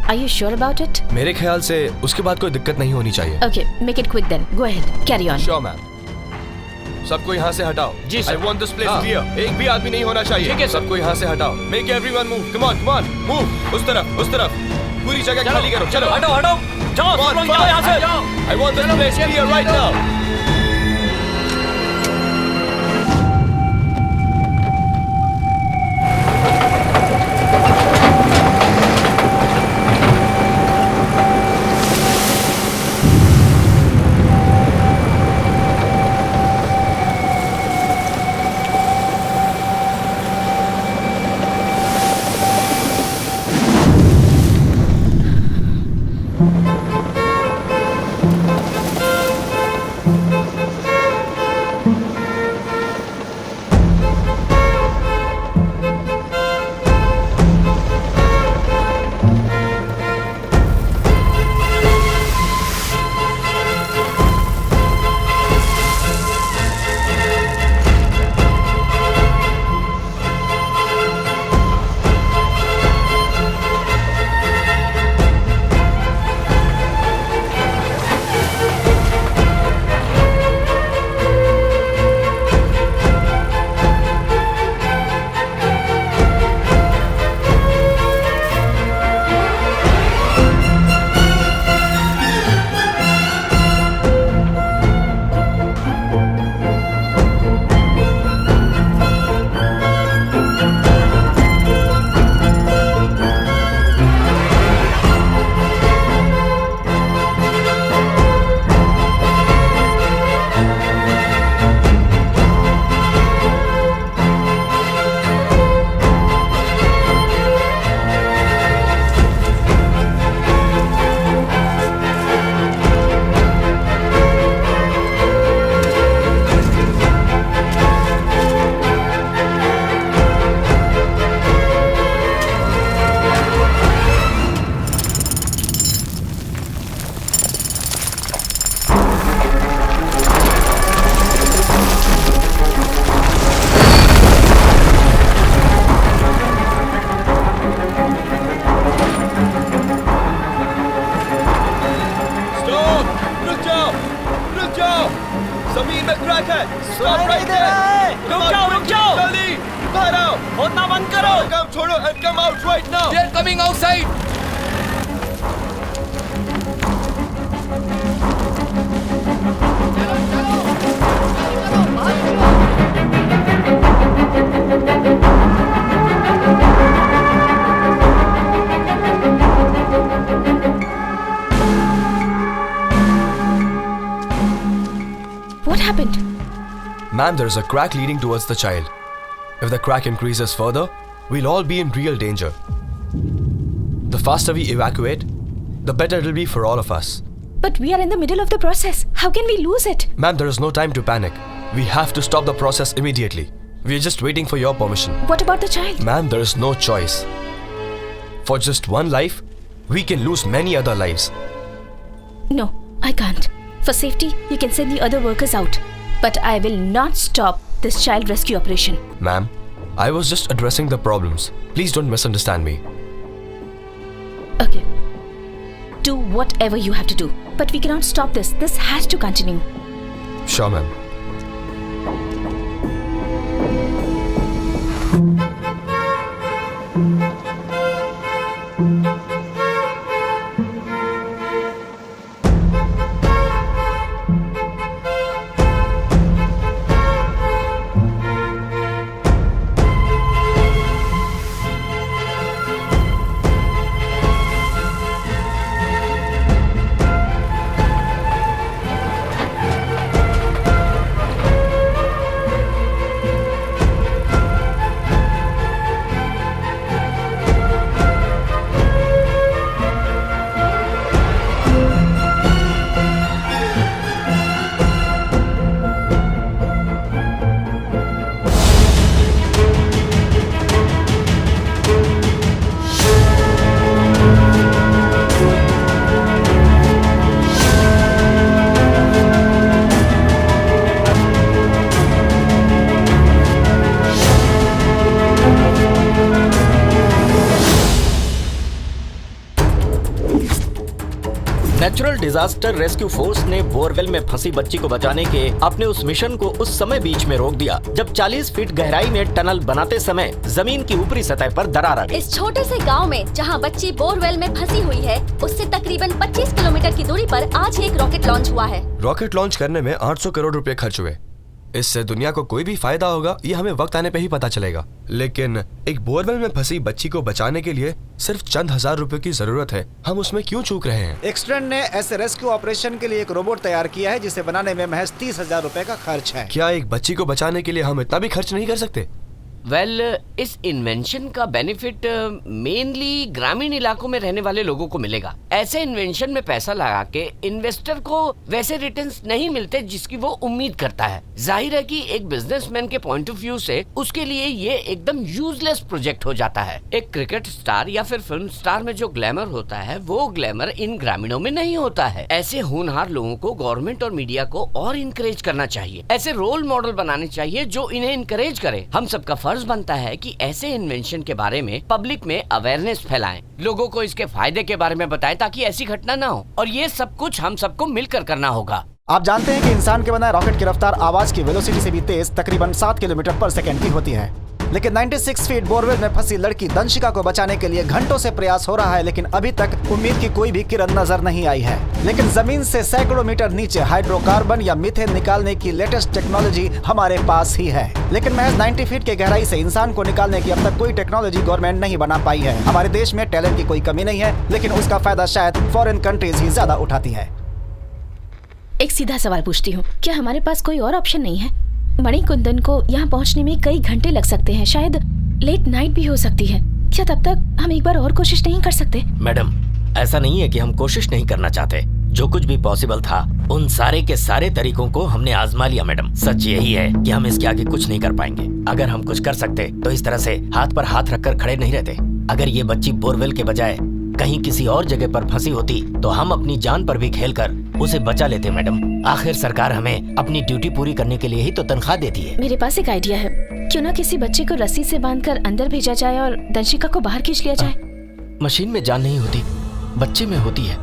Are you sure about it? मेरे ख्याल से उसके बाद कोई दिक्कत नहीं होनी चाहिए। Okay, make it quick then. Go ahead. Carry on. Sure, ma'am. सबको यहाँ से हटाओ। जी sir. I want this place clear. एक भी आदमी नहीं होना चाहिए। ठीक है सर। सबको यहाँ से हटाओ। Make everyone move. Come on, come on. Move. उस तरफ, उस तरफ। पूरी जगह खाली करो। चलो। हटो हटो, जाओ Come on, सब लोग जाओ यहाँ से। I want this place clear right now. Ma'am, there is a crack leading towards the child. If the crack increases further, we'll all be in real danger. The faster we evacuate, the better it'll be for all of us. But we are in the middle of the process. How can we lose it? Ma'am, there is no time to panic. We have to stop the process immediately. We are just waiting for your permission. What about the child? Ma'am, there is no choice. For just one life, we can lose many other lives. No, I can't. For safety, you can send the other workers out. But I will not stop this child rescue operation. Ma'am, I was just addressing the problems. Please don't misunderstand me. Okay. Do whatever you have to do. But we cannot stop this. This has to continue. Sure, ma'am. Natural disaster rescue force ने बोरवेल में फंसी बच्ची को बचाने के अपने उस मिशन को उस समय बीच में रोक दिया जब 40 फीट गहराई में टनल बनाते समय जमीन की ऊपरी सतह पर दरार आ गई। इस छोटे से गांव में जहां बच्ची बोरवेल में फंसी हुई है, उससे तकरीबन 25 किलोमीटर की दूरी पर आज ही एक रॉकेट लॉन्च हुआ है। रॉकेट लॉन्च करने में 800 करोड़ रुपए खर्च हुए। इससे दुनिया को कोई भी फायदा होगा ये हमें वक्त आने पे ही पता चलेगा, लेकिन एक बोरवेल में फंसी बच्ची को बचाने के लिए सिर्फ चंद हजार रुपए की जरूरत है। हम उसमें क्यों चूक रहे हैं? एक्सटेंड ने ऐसे रेस्क्यू ऑपरेशन के लिए एक रोबोट तैयार किया है जिसे बनाने में महज 30,000 रुपए का खर्च है। क्या एक बच्ची को बचाने के लिए हम इतना भी खर्च नहीं कर सकते? इस इन्वेंशन का बेनिफिट मेनली ग्रामीण इलाकों में रहने वाले लोगों को मिलेगा। ऐसे इन्वेंशन में पैसा लगा के इन्वेस्टर को वैसे रिटर्न्स नहीं मिलते जिसकी वो उम्मीद करता है। जाहिर है कि एक बिजनेसमैन के पॉइंट ऑफ व्यू से उसके लिए ये एकदम यूजलेस प्रोजेक्ट हो जाता है। एक क्रिकेट स्टार या फिर फिल्म स्टार में जो ग्लैमर होता है वो ग्लैमर इन ग्रामीणों में नहीं होता है। ऐसे होनहार लोगों को गवर्नमेंट और मीडिया को और इनकरेज करना चाहिए। ऐसे रोल मॉडल बनाने चाहिए जो इन्हें इनकरेज करे। हम सबका फर्ज बनता है कि ऐसे इन्वेंशन के बारे में पब्लिक में अवेयरनेस फैलाएं, लोगों को इसके फायदे के बारे में बताएं ताकि ऐसी घटना ना हो। और ये सब कुछ हम सबको मिलकर करना होगा। आप जानते हैं कि इंसान के बनाए रॉकेट की रफ्तार आवाज की वेलोसिटी से भी तेज तकरीबन 7 किलोमीटर पर सेकंड की होती है, लेकिन 96 फीट बोरवेल में फंसी लड़की दंशिका को बचाने के लिए घंटों से प्रयास हो रहा है, लेकिन अभी तक उम्मीद की कोई भी किरण नजर नहीं आई है। लेकिन जमीन से सैकड़ों मीटर नीचे हाइड्रोकार्बन या मीथेन निकालने की लेटेस्ट टेक्नोलॉजी हमारे पास ही है, लेकिन महज 90 फीट के गहराई से इंसान को निकालने की अब तक कोई टेक्नोलॉजी गवर्नमेंट नहीं बना पाई है। हमारे देश में टैलेंट की कोई कमी नहीं है, लेकिन उसका फायदा शायद फॉरेन कंट्रीज ही ज्यादा उठाती है। एक सीधा सवाल पूछती हूँ, क्या हमारे पास कोई और ऑप्शन नहीं है? मणिकुंदन को यहाँ पहुँचने में कई घंटे लग सकते हैं, शायद लेट नाइट भी हो सकती है। क्या तब तक हम एक बार और कोशिश नहीं कर सकते? मैडम, ऐसा नहीं है कि हम कोशिश नहीं करना चाहते। जो कुछ भी पॉसिबल था उन सारे के सारे तरीकों को हमने आजमा लिया मैडम। सच यही है कि हम इसके आगे कुछ नहीं कर पाएंगे। अगर हम कुछ कर सकते तो इस तरह से हाथ पर हाथ रखकर खड़े नहीं रहते। अगर ये बच्ची बोरवेल के बजाय कहीं किसी और जगह पर फंसी होती तो हम अपनी जान पर भी खेलकर उसे बचा लेते मैडम। आखिर सरकार हमें अपनी ड्यूटी पूरी करने के लिए ही तो तनख्वाह देती है। मेरे पास एक आइडिया है, क्यों ना किसी बच्चे को रस्सी से बांधकर अंदर भेजा जाए और दंशिका को बाहर खींच लिया जाए। मशीन में जान नहीं होती, बच्चे में होती है।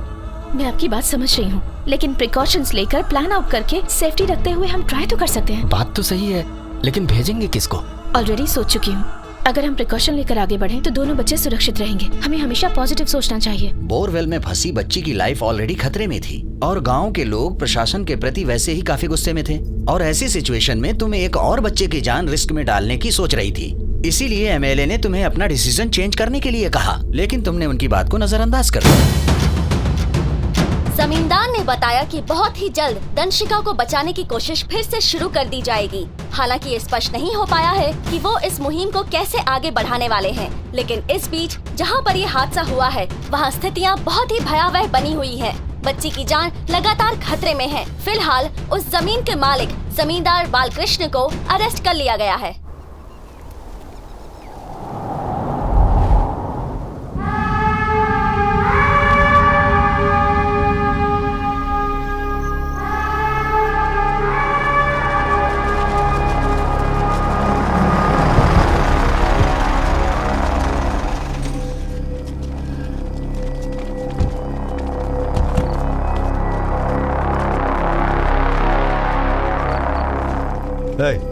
मैं आपकी बात समझ रही हूँ, लेकिन प्रिकॉशंस लेकर प्लान आउट करके सेफ्टी रखते हुए हम ट्राई तो कर सकते हैं। बात तो सही है, लेकिन भेजेंगे किसको? ऑलरेडी सोच चुकी हूँ। अगर हम प्रिकॉशन लेकर आगे बढ़ें तो दोनों बच्चे सुरक्षित रहेंगे। हमें हमेशा पॉजिटिव सोचना चाहिए। बोरवेल में फंसी बच्ची की लाइफ ऑलरेडी खतरे में थी और गांव के लोग प्रशासन के प्रति वैसे ही काफी गुस्से में थे, और ऐसी सिचुएशन में तुम्हें एक और बच्चे की जान रिस्क में डालने की सोच रही थी। इसीलिए एमएलए ने तुम्हें अपना डिसीजन चेंज करने के लिए कहा, लेकिन तुमने उनकी बात को नजरअंदाज कर दिया। जमींदार ने बताया कि बहुत ही जल्द दंशिका को बचाने की कोशिश फिर से शुरू कर दी जाएगी। हालांकि ये स्पष्ट नहीं हो पाया है कि वो इस मुहिम को कैसे आगे बढ़ाने वाले हैं, लेकिन इस बीच जहां पर ये हादसा हुआ है वहां स्थितियां बहुत ही भयावह बनी हुई हैं। बच्ची की जान लगातार खतरे में है। फिलहाल उस जमीन के मालिक जमींदार बालकृष्ण को अरेस्ट कर लिया गया है।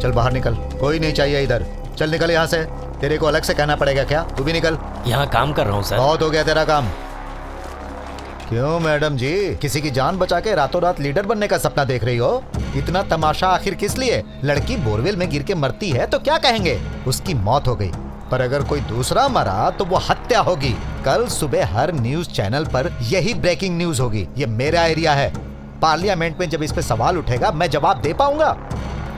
चल बाहर निकल, कोई नहीं चाहिए इधर। चल निकल यहाँ से। तेरे को अलग से कहना पड़ेगा क्या? तू भी निकल। यहाँ काम कर रहा हूँ सर। बहुत हो गया तेरा काम। क्यों मैडम जी, किसी की जान बचा के रातों रात लीडर बनने का सपना देख रही हो? इतना तमाशा आखिर किस लिए? लड़की बोरवेल में गिर के मरती है तो क्या कहेंगे? उसकी मौत हो गई, पर अगर कोई दूसरा मरा तो वो हत्या होगी। कल सुबह हर न्यूज चैनल पर यही ब्रेकिंग न्यूज होगी। ये मेरा एरिया है। पार्लियामेंट में जब इस पे सवाल उठेगा मैं जवाब दे पाऊंगा।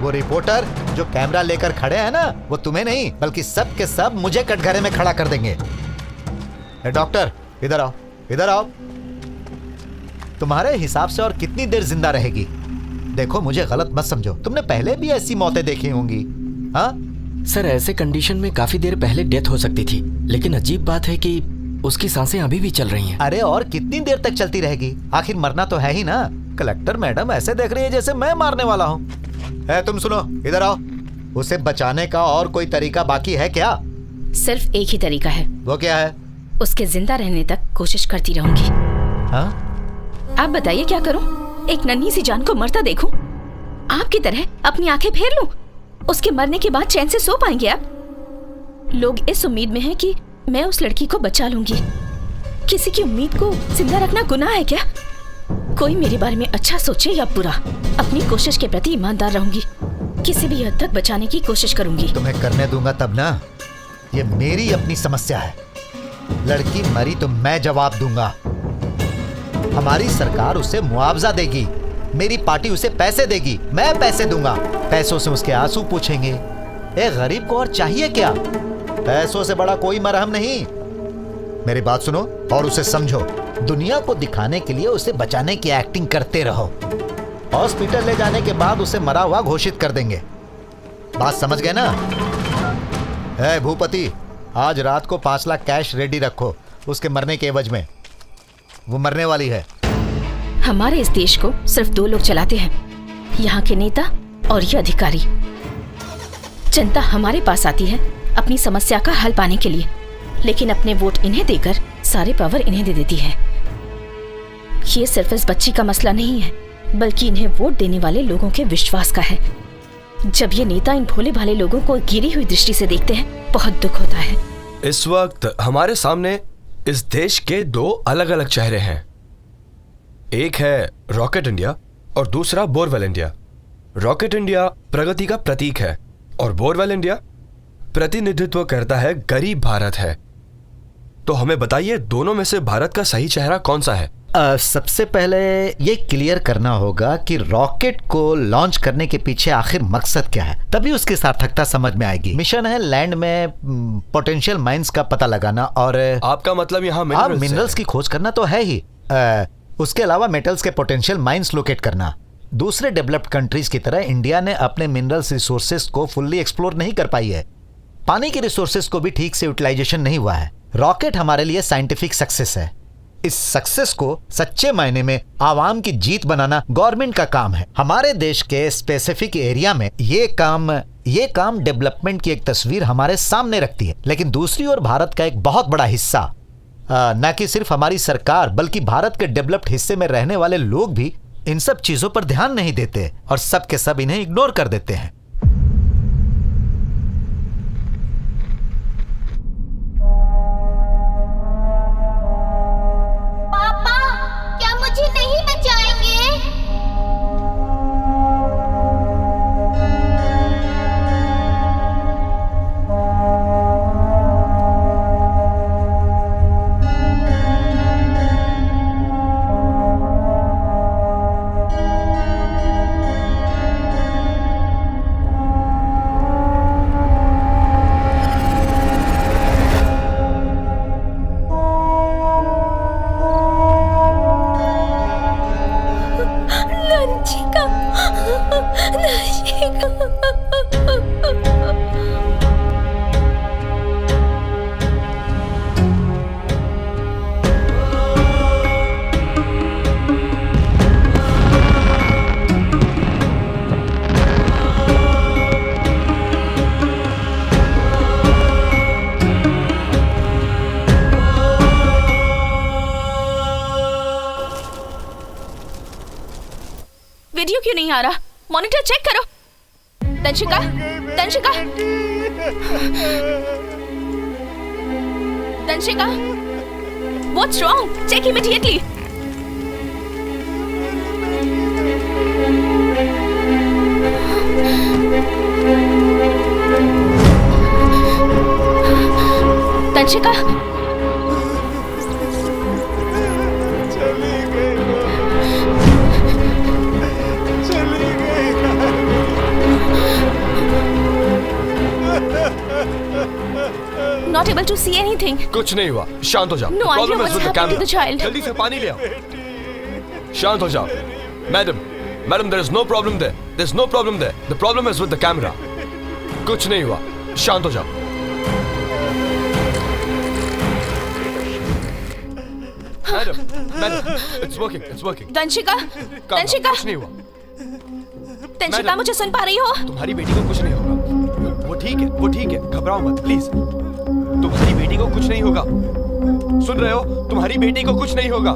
वो रिपोर्टर जो कैमरा लेकर खड़े हैं ना, वो तुम्हें नहीं बल्कि सब के सब मुझे कटघरे में खड़ा कर देंगे। डॉक्टर इधर आओ, इधर आओ। तुम्हारे हिसाब से और कितनी देर जिंदा रहेगी? देखो मुझे गलत मत समझो, तुमने पहले भी ऐसी मौतें देखी होंगी। हाँ सर, ऐसे कंडीशन में काफी देर पहले डेथ हो सकती थी, लेकिन अजीब बात है कि उसकी सांसें अभी भी चल रही हैं। अरे और कितनी देर तक चलती रहेगी? आखिर मरना तो है ही ना। कलेक्टर मैडम ऐसे देख रही है जैसे मैं मारने वाला हूँ। तुम सुनो, इधर आओ। उसे बचाने का और कोई तरीका बाकी है क्या? सिर्फ एक ही तरीका है। वो क्या है? उसके जिंदा रहने तक कोशिश करती रहूंगी। हाँ? आप बताइए क्या करूं? एक नन्ही सी जान को मरता देखूं? आपकी तरह अपनी आंखें फेर लूं? उसके मरने के बाद चैन से सो पाएंगे आप? लोग इस उम्मीद में हैं कि मैं उस लड़की को बचा लूंगी। किसी की उम्मीद को जिंदा रखना गुनाह है क्या? कोई मेरे बारे में अच्छा सोचे या बुरा, अपनी कोशिश के प्रति ईमानदार रहूंगी। किसी भी हद तक बचाने की कोशिश करूंगी। तुम्हें करने दूंगा तब ना। ये मेरी अपनी समस्या है। लड़की मरी तो मैं जवाब दूंगा। हमारी सरकार उसे मुआवजा देगी, मेरी पार्टी उसे पैसे देगी, मैं पैसे दूंगा। पैसों से उसके आंसू पूछेंगे। एक गरीब को और चाहिए क्या? पैसों से बड़ा कोई मरहम नहीं। मेरी बात सुनो और उसे समझो। दुनिया को दिखाने के लिए उसे बचाने की एक्टिंग करते रहो। हॉस्पिटल ले जाने के बाद उसे मरा हुआ घोषित कर देंगे। बात समझ गए ना? है भूपति, आज रात को 5 लाख कैश रेडी रखो उसके मरने के एवज में। वो मरने वाली है। हमारे इस देश को सिर्फ 2 लोग चलाते हैं, यहाँ के नेता और ये अधिकारी। जनता हमारे पास आती है अपनी समस्या का हल पाने के लिए, लेकिन अपने वोट इन्हें देकर सारे पावर इन्हें दे देती है। ये सिर्फ इस बच्ची का मसला नहीं है, बल्कि इन्हें वोट देने वाले लोगों के विश्वास का है। जब ये नेता इन भोले भाले लोगों को गिरी हुई दृष्टि से देखते हैं, बहुत दुख होता है। इस वक्त हमारे सामने इस देश के 2 अलग अलग चेहरे हैं। एक है रॉकेट इंडिया और दूसरा बोरवेल इंडिया। रॉकेट इंडिया प्रगति का प्रतीक है और बोरवेल इंडिया प्रतिनिधित्व करता है गरीब भारत है। तो हमें बताइए, दोनों में से भारत का सही चेहरा कौन सा है? सबसे पहले ये क्लियर करना होगा कि रॉकेट को लॉन्च करने के पीछे आखिर मकसद क्या है, तभी उसकी सार्थकता समझ में आएगी। मिशन है लैंड में पोटेंशियल माइंस का पता लगाना और आपका मतलब यहाँ मिनरल्स की खोज करना तो है ही। उसके अलावा मेटल्स के पोटेंशियल माइंस लोकेट करना। दूसरे डेवलप्ड कंट्रीज की तरह इंडिया ने अपने मिनरल्स रिसोर्सेज को फुल्ली एक्सप्लोर नहीं कर पाई है। पानी के रिसोर्सेज को भी ठीक से यूटिलाइजेशन नहीं हुआ है। रॉकेट हमारे लिए साइंटिफिक सक्सेस है। इस सक्सेस को सच्चे मायने में आवाम की जीत बनाना गवर्नमेंट का काम है। हमारे देश के स्पेसिफिक एरिया में ये काम डेवलपमेंट की एक तस्वीर हमारे सामने रखती है। लेकिन दूसरी ओर भारत का एक बहुत बड़ा हिस्सा, न कि सिर्फ हमारी सरकार बल्कि भारत के डेवलप्ड हिस्से में रहने वाले लोग भी इन सब चीजों पर ध्यान नहीं देते और सब के सब इन्हें इग्नोर कर देते हैं। पापा, क्या मुझे नहीं बचाएंगे? वीडियो क्यों नहीं आ रहा? मॉनिटर चेक करो। Tanshika, Tanshika, Tanshika, what's wrong? Check immediately. Tanshika, Not able to see anything. कुछ नहीं हुआ, शांत हो जाओ। No idea what's happening to the child. जल्दी से पानी ले आओ। शांत हो जाओ। Madam, there is no problem there. There's no problem there. The problem is with the camera. कुछ नहीं हुआ, शांत हो जाओ। Madam, it's working. तंशिका, तंशिका, कुछ नहीं हुआ। तंशिका, मुझे सुन पा रही हो? तुम्हारी बेटी को कुछ नहीं होगा। वो ठीक है, घबराओ मत प्लीज। तुम्हारी बेटी को कुछ नहीं होगा। सुन रहे हो? तुम्हारी बेटी को कुछ नहीं होगा।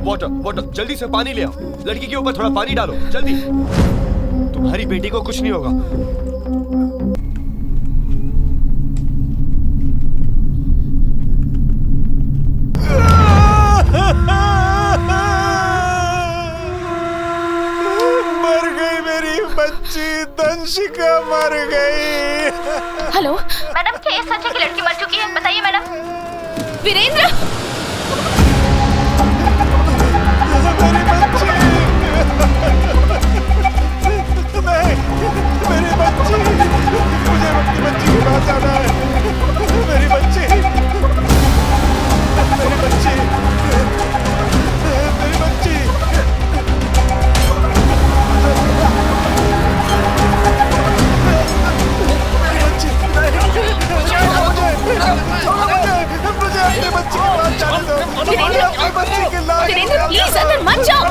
वाटर, जल्दी से पानी ले आओ। लड़की के ऊपर थोड़ा पानी डालो, जल्दी। तुम्हारी बेटी को कुछ नहीं होगा। मर गई मेरी बच्ची, दंशिका मर गई। हेलो मैडम, क्या ये सच है कि लड़की मर चुकी है? बताइए मैडम। वीरेंद्र, मेरी बच्ची, नहीं, मेरी बच्ची, मुझे अपनी बच्ची के पास जाना है। मेरी बच्ची, मेरी बच्ची, मेरी बच्ची। वीरेंद्र प्लीज अंदर मत जाओ।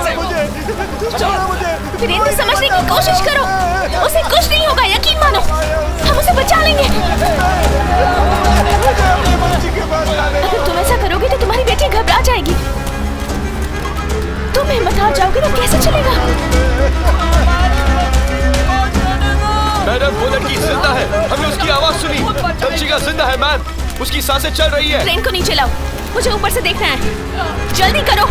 वीरेंद्र समझने की कोशिश करो, उसे कुछ नहीं होगा, यकीन मानो, हम उसे बचा लेंगे। अगर तुम ऐसा करोगे तो तुम्हारी बेटी घबरा जाएगी। तुम हिम्मत हार जाओगे तो कैसे चलेगा? मैडम, वो लड़की जिंदा है, हमने उसकी आवाज सुनी। दंशिका जिंदा है मैम, उसकी सांसें चल रही है। ट्रेन को नीचे लाओ, मुझे ऊपर से देखना है, जल्दी करो।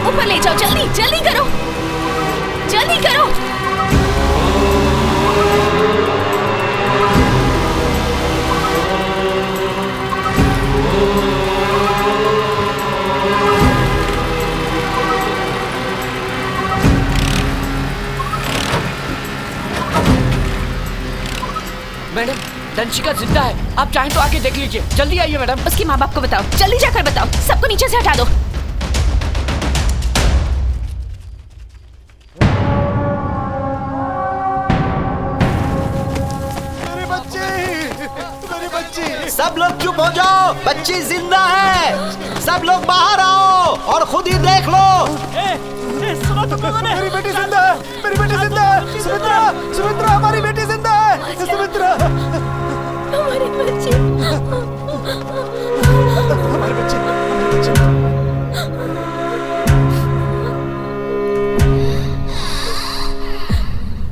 ऊपर ले जाओ, जल्दी जल्दी करो, जल्दी करो। मैडम, दंशिका जिंदा है, आप चाहें तो आके देख लीजिए। जल्दी आइए मैडम। उसके माँ बाप को बताओ, जल्दी जाकर बताओ, सबको नीचे से हटा दो। सब लोग चुप हो जाओ, बच्ची जिंदा है। सब लोग बाहर आओ और खुद ही देख लो। सुनो तो कौन है? मेरी बेटी जिंदा है, मेरी बेटी जिंदा है। सुमित्रा, सुमित्रा, हमारी बेटी जिंदा है। सुमित्रा, हमारी बच्ची, हमारी बच्ची।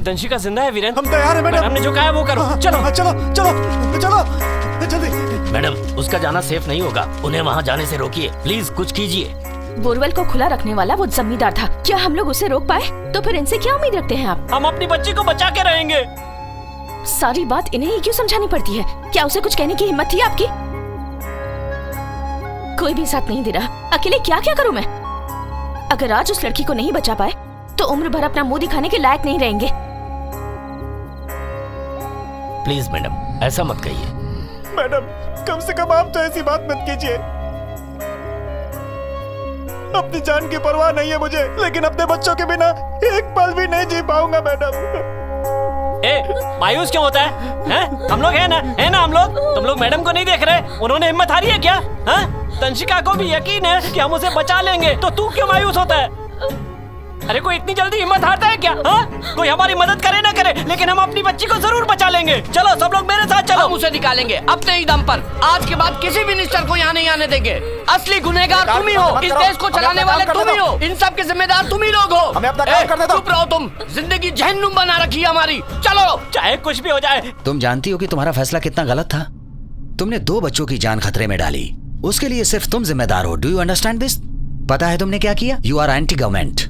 दंशिका जिंदा है वीरेंद्र। हम तैयार हैं मैडम। हमने जो कहा है वो करो। चलो चलो चलो चलो जल्दी। मैडम, उसका जाना सेफ नहीं होगा, उन्हें वहाँ जाने से रोकिए, प्लीज कुछ कीजिए। बोरवेल को खुला रखने वाला वो जमींदार था, क्या हम लोग उसे रोक पाए? तो फिर इनसे क्या उम्मीद रखते हैं आप? हम अपनी बच्ची को बचा के रहेंगे। सारी बात इन्हें ही क्यों समझानी पड़ती है? क्या उसे कुछ कहने की हिम्मत थी आपकी? कोई भी साथ नहीं दे रहा, अकेले क्या क्या करूं मैं? अगर आज उस लड़की को नहीं बचा पाए तो उम्र भर अपना मुंह दिखाने के लायक नहीं रहेंगे। प्लीज मैडम, ऐसा मत कहिए। मैडम, कम से कम आप तो ऐसी बात मत कीजिए। अपनी जान की परवाह नहीं है मुझे, लेकिन अपने बच्चों के बिना एक पल भी नहीं जी पाऊंगा मैडम। मायूस क्यों होता है? हम लोग है ना हम लोग। तुम लोग मैडम को नहीं देख रहे? उन्होंने हिम्मत हारी है क्या? तंशिका को भी यकीन है कि हम उसे बचा लेंगे, तो तू क्यों मायूस होता है? अरे कोई इतनी जल्दी हिम्मत हारता है क्या? कोई हमारी मदद करे ना करे, लेकिन हम अपनी बच्ची को जरूर बचा लेंगे। चलो सब लोग मेरे साथ चलो। हम उसे निकालेंगे अपने ही दम पर। आज के बाद किसी मिनिस्टर को यहाँ नहीं आने देंगे। असली गुनहगार तुम ही हो, इस देश को चलाने वाले तुम ही हो, इन सब के जिम्मेदार तुम ही लोग हो। हमें अपना काम करने दो। चुप रहो तुम, जिंदगी जहन्नुम बना रखी है हमारी। चलो, चाहे कुछ भी हो जाए। तुम जानती हो कि तुम्हारा फैसला कितना गलत था? तुमने 2 बच्चों की जान खतरे में डाली, उसके लिए सिर्फ तुम जिम्मेदार हो। Do you understand this? पता है तुमने क्या किया? You are anti government.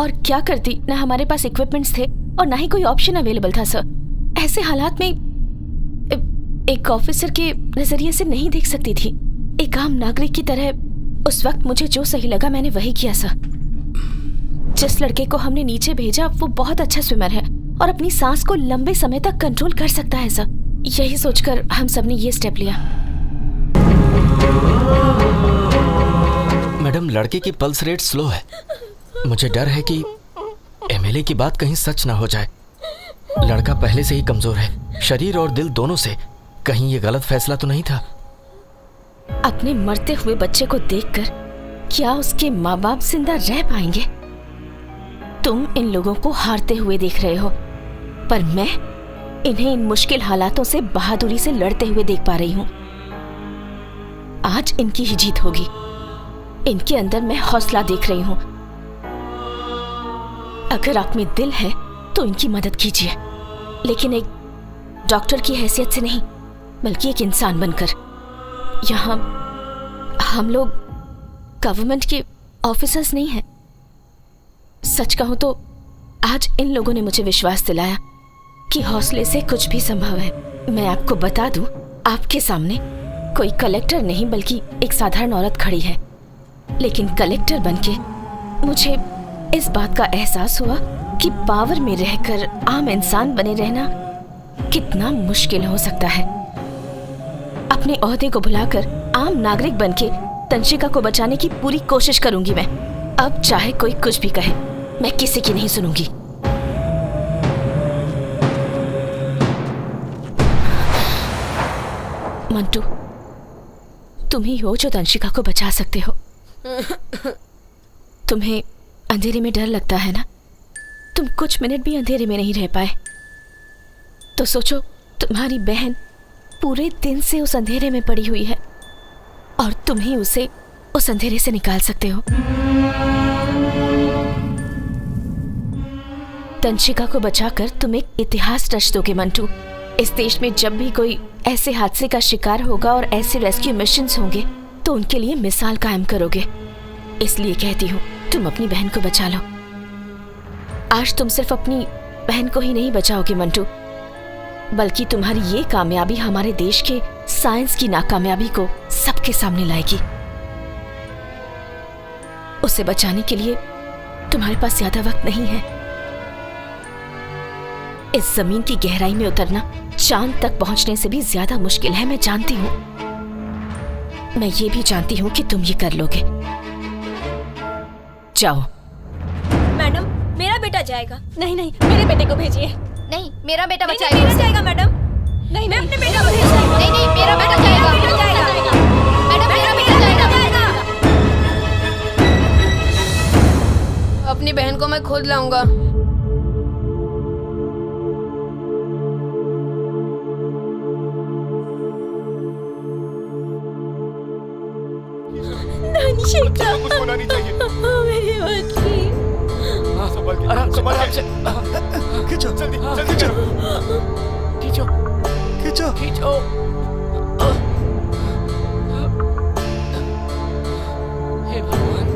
और क्या करती, ना हमारे पास इक्विपमेंट्स थे और ना ही कोई ऑप्शन अवेलेबल था सर। ऐसे हालात में एक ऑफिसर के नजरिए से नहीं देख सकती थी। एक आम नागरिक की तरह उस वक्त मुझे जो सही लगा मैंने वही किया सर। जिस लड़के को हमने नीचे भेजा वो बहुत अच्छा स्विमर है और अपनी सांस को लंबे समय तक कंट्रोल कर सकता है सर। यही सोचकर हम सबने ये स्टेप लिया। मैडम, लड़के की पल्स रेट स्लो है। मुझे डर है कि एमएलए की बात कहीं सच ना हो जाए। लड़का पहले से ही कमजोर है, शरीर और दिल दोनों से। कहीं ये गलत फैसला तो नहीं था? अपने मरते हुए बच्चे को देखकर क्या उसके माँ बाप जिंदा रह पाएंगे? तुम इन लोगों को हारते हुए देख रहे हो, पर मैं इन्हें इन मुश्किल हालातों से बहादुरी से लड़ते हुए देख पा रही हूँ। आज इनकी ही जीत होगी। इनके अंदर मैं हौसला देख रही हूँ। अगर आप में दिल है तो इनकी मदद कीजिए, लेकिन एक डॉक्टर की हैसियत से नहीं, बल्कि एक इंसान बनकर। यहाँ हम लोग गवर्नमेंट के ऑफिसर्स नहीं हैं। सच कहूं तो आज इन लोगों ने मुझे विश्वास दिलाया कि हौसले से कुछ भी संभव है। मैं आपको बता दूं, आपके सामने कोई कलेक्टर नहीं बल्कि एक साधारण औरत खड़ी है, लेकिन कलेक्टर बनके मुझे इस बात का एहसास हुआ कि पावर में रहकर आम इंसान बने रहना कितना मुश्किल हो सकता है। अपने ओहदे को भुलाकर आम नागरिक बनके तंशिका को बचाने की पूरी कोशिश करूंगी मैं। अब चाहे कोई कुछ भी कहे, मैं किसी की नहीं सुनूंगी। मंटू, तुम ही हो जो तंशिका को बचा सकते हो। तुम्हें अंधेरे में डर लगता है ना? तुम कुछ मिनट भी अंधेरे में नहीं रह पाए तो सोचो, तुम्हारी बहन पूरे दिन से उस अंधेरे में पड़ी हुई है और तुम ही उसे उस अंधेरे से निकाल सकते हो। तंशिका को बचाकर तुम एक इतिहास रच दोगे मंटू। इस देश में जब भी कोई ऐसे हादसे का शिकार होगा और ऐसे रेस्क्यू मिशंस होंगे तो उनके लिए मिसाल कायम करोगे। इसलिए कहती हूँ, तुम अपनी बहन को बचा लो। आज तुम सिर्फ अपनी बहन को ही नहीं बचाओगे मंटू, बल्कि तुम्हारी ये कामयाबी हमारे देश के साइंस की नाकामयाबी को सबके सामने लाएगी। उसे बचाने के लिए तुम्हारे पास ज्यादा वक्त नहीं है। इस जमीन की गहराई में उतरना चांद तक पहुंचने से भी ज्यादा मुश्किल है, मैं जानती हूँ। मैं ये भी जानती हूँ कि तुम ये कर लोगे। जाओ। मैडम, मेरा बेटा जाएगा। नहीं नहीं, मेरे बेटे को भेजिए। नहीं, मेरा बेटा नहीं, बचाएगा। मेरा जाएगा मैडम। नहीं, मैं अपने बेटा को भेजूंगी। नहीं नहीं, मेरा बेटा जाएगा। मेरा बेटा जाएगा। मैडम, मेरा बेटा जाएगा। अपनी बहन को मैं खुद लाऊंगा। तंशिका, कुछ होना नहीं चाहिए। मेरी बच्ची। आराम से खींचो जल्दी जल्दी करो। खींचो खींचो खींचो। हे भगवान।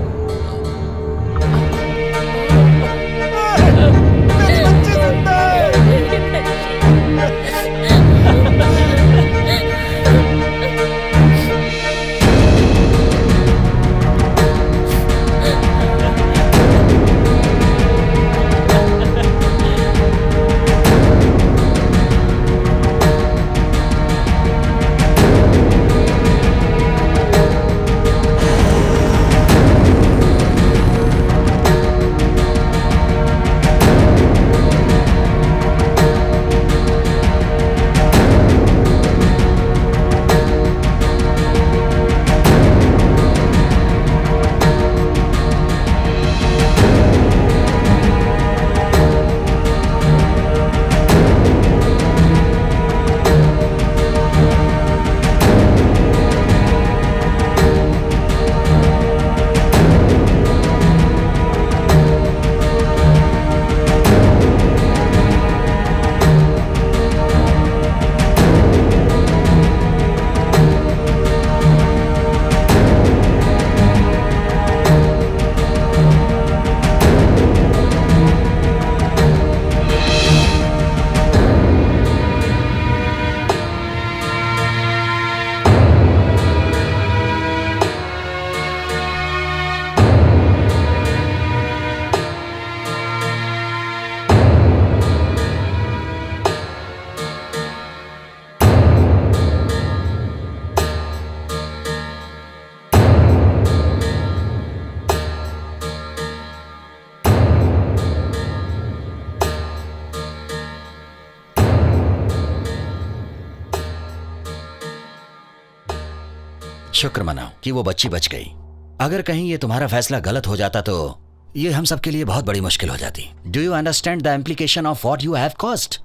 शुक्र मनाओ कि वो बच्ची बच गई। अगर कहीं ये तुम्हारा फैसला गलत हो जाता तो ये हम सबके लिए बहुत बड़ी मुश्किल हो जाती। Do you understand the implication of what you have caused?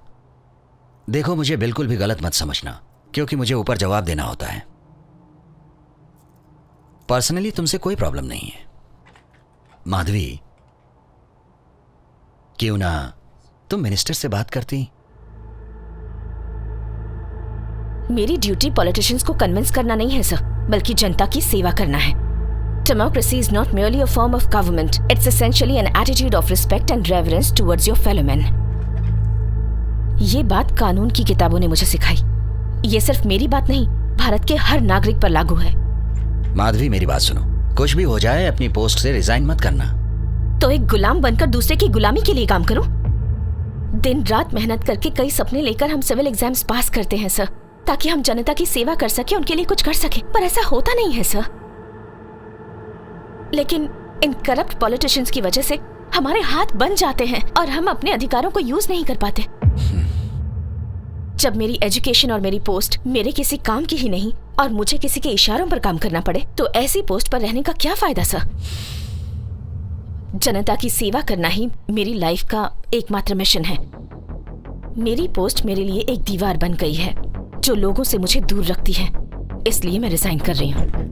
देखो, मुझे बिल्कुल भी गलत मत समझना, क्योंकि मुझे ऊपर जवाब देना होता है। पर्सनली तुमसे कोई प्रॉब्लम नहीं है। माधवी, क्यों ना तुम मिनिस्टर से बात करती? मेरी ड्यूटी पॉलिटिशियंस को कन्विंस करना नहीं है सर, बल्कि जनता की सेवा करना है। Democracy is not merely a form of government. It's essentially an attitude of respect and reverence towards your fellow men. ये बात कानून की किताबों ने मुझे सिखाई। ये सिर्फ मेरी बात नहीं, भारत के हर नागरिक पर लागू है। माधवी, मेरी बात सुनो। कुछ भी हो जाए, अपनी पोस्ट से रिजाइन मत करना। तो एक गुलाम बनकर दूसरे की गुलामी के लिए काम करो? दिन रात मेहनत करके कई सपने लेकर हम सिविल एग्जाम्स पास करते हैं सर, ताकि हम जनता की सेवा कर सके, उनके लिए कुछ कर सके, पर ऐसा होता नहीं है सर। लेकिन इन करप्ट पॉलिटिशियंस की वजह से हमारे हाथ बंद जाते हैं और हम अपने अधिकारों को यूज नहीं कर पाते। जब मेरी एजुकेशन और मेरी पोस्ट मेरे किसी काम की ही नहीं और मुझे किसी के इशारों पर काम करना पड़े, तो ऐसी पोस्ट पर रहने का क्या फायदा सर? जनता की सेवा करना ही मेरी लाइफ का एकमात्र मिशन है। मेरी पोस्ट मेरे लिए एक दीवार बन गई है जो लोगों से मुझे दूर रखती है, इसलिए मैं रिजाइन कर रही हूँ।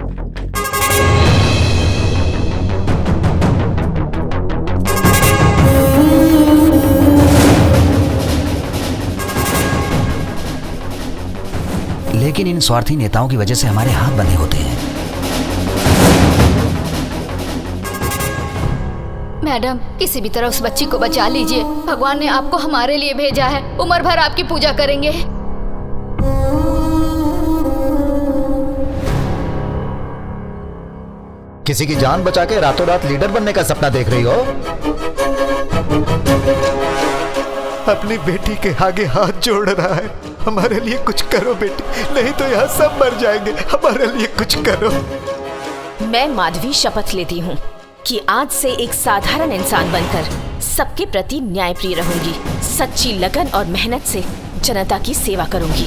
लेकिन इन स्वार्थी नेताओं की वजह से हमारे हाथ बंधे होते हैं। मैडम, किसी भी तरह उस बच्ची को बचा लीजिए। भगवान ने आपको हमारे लिए भेजा है, उम्र भर आपकी पूजा करेंगे। किसी की जान बचा के रातों रात लीडर बनने का सपना देख रही हो? अपनी बेटी के आगे हाथ जोड़ रहा है। हमारे लिए कुछ करो बेटी, नहीं तो यहाँ सब मर जाएंगे। हमारे लिए कुछ करो। मैं माधवी शपथ लेती हूँ कि आज से एक साधारण इंसान बनकर सबके प्रति न्यायप्रिय रहूंगी, सच्ची लगन और मेहनत से जनता की सेवा करूंगी।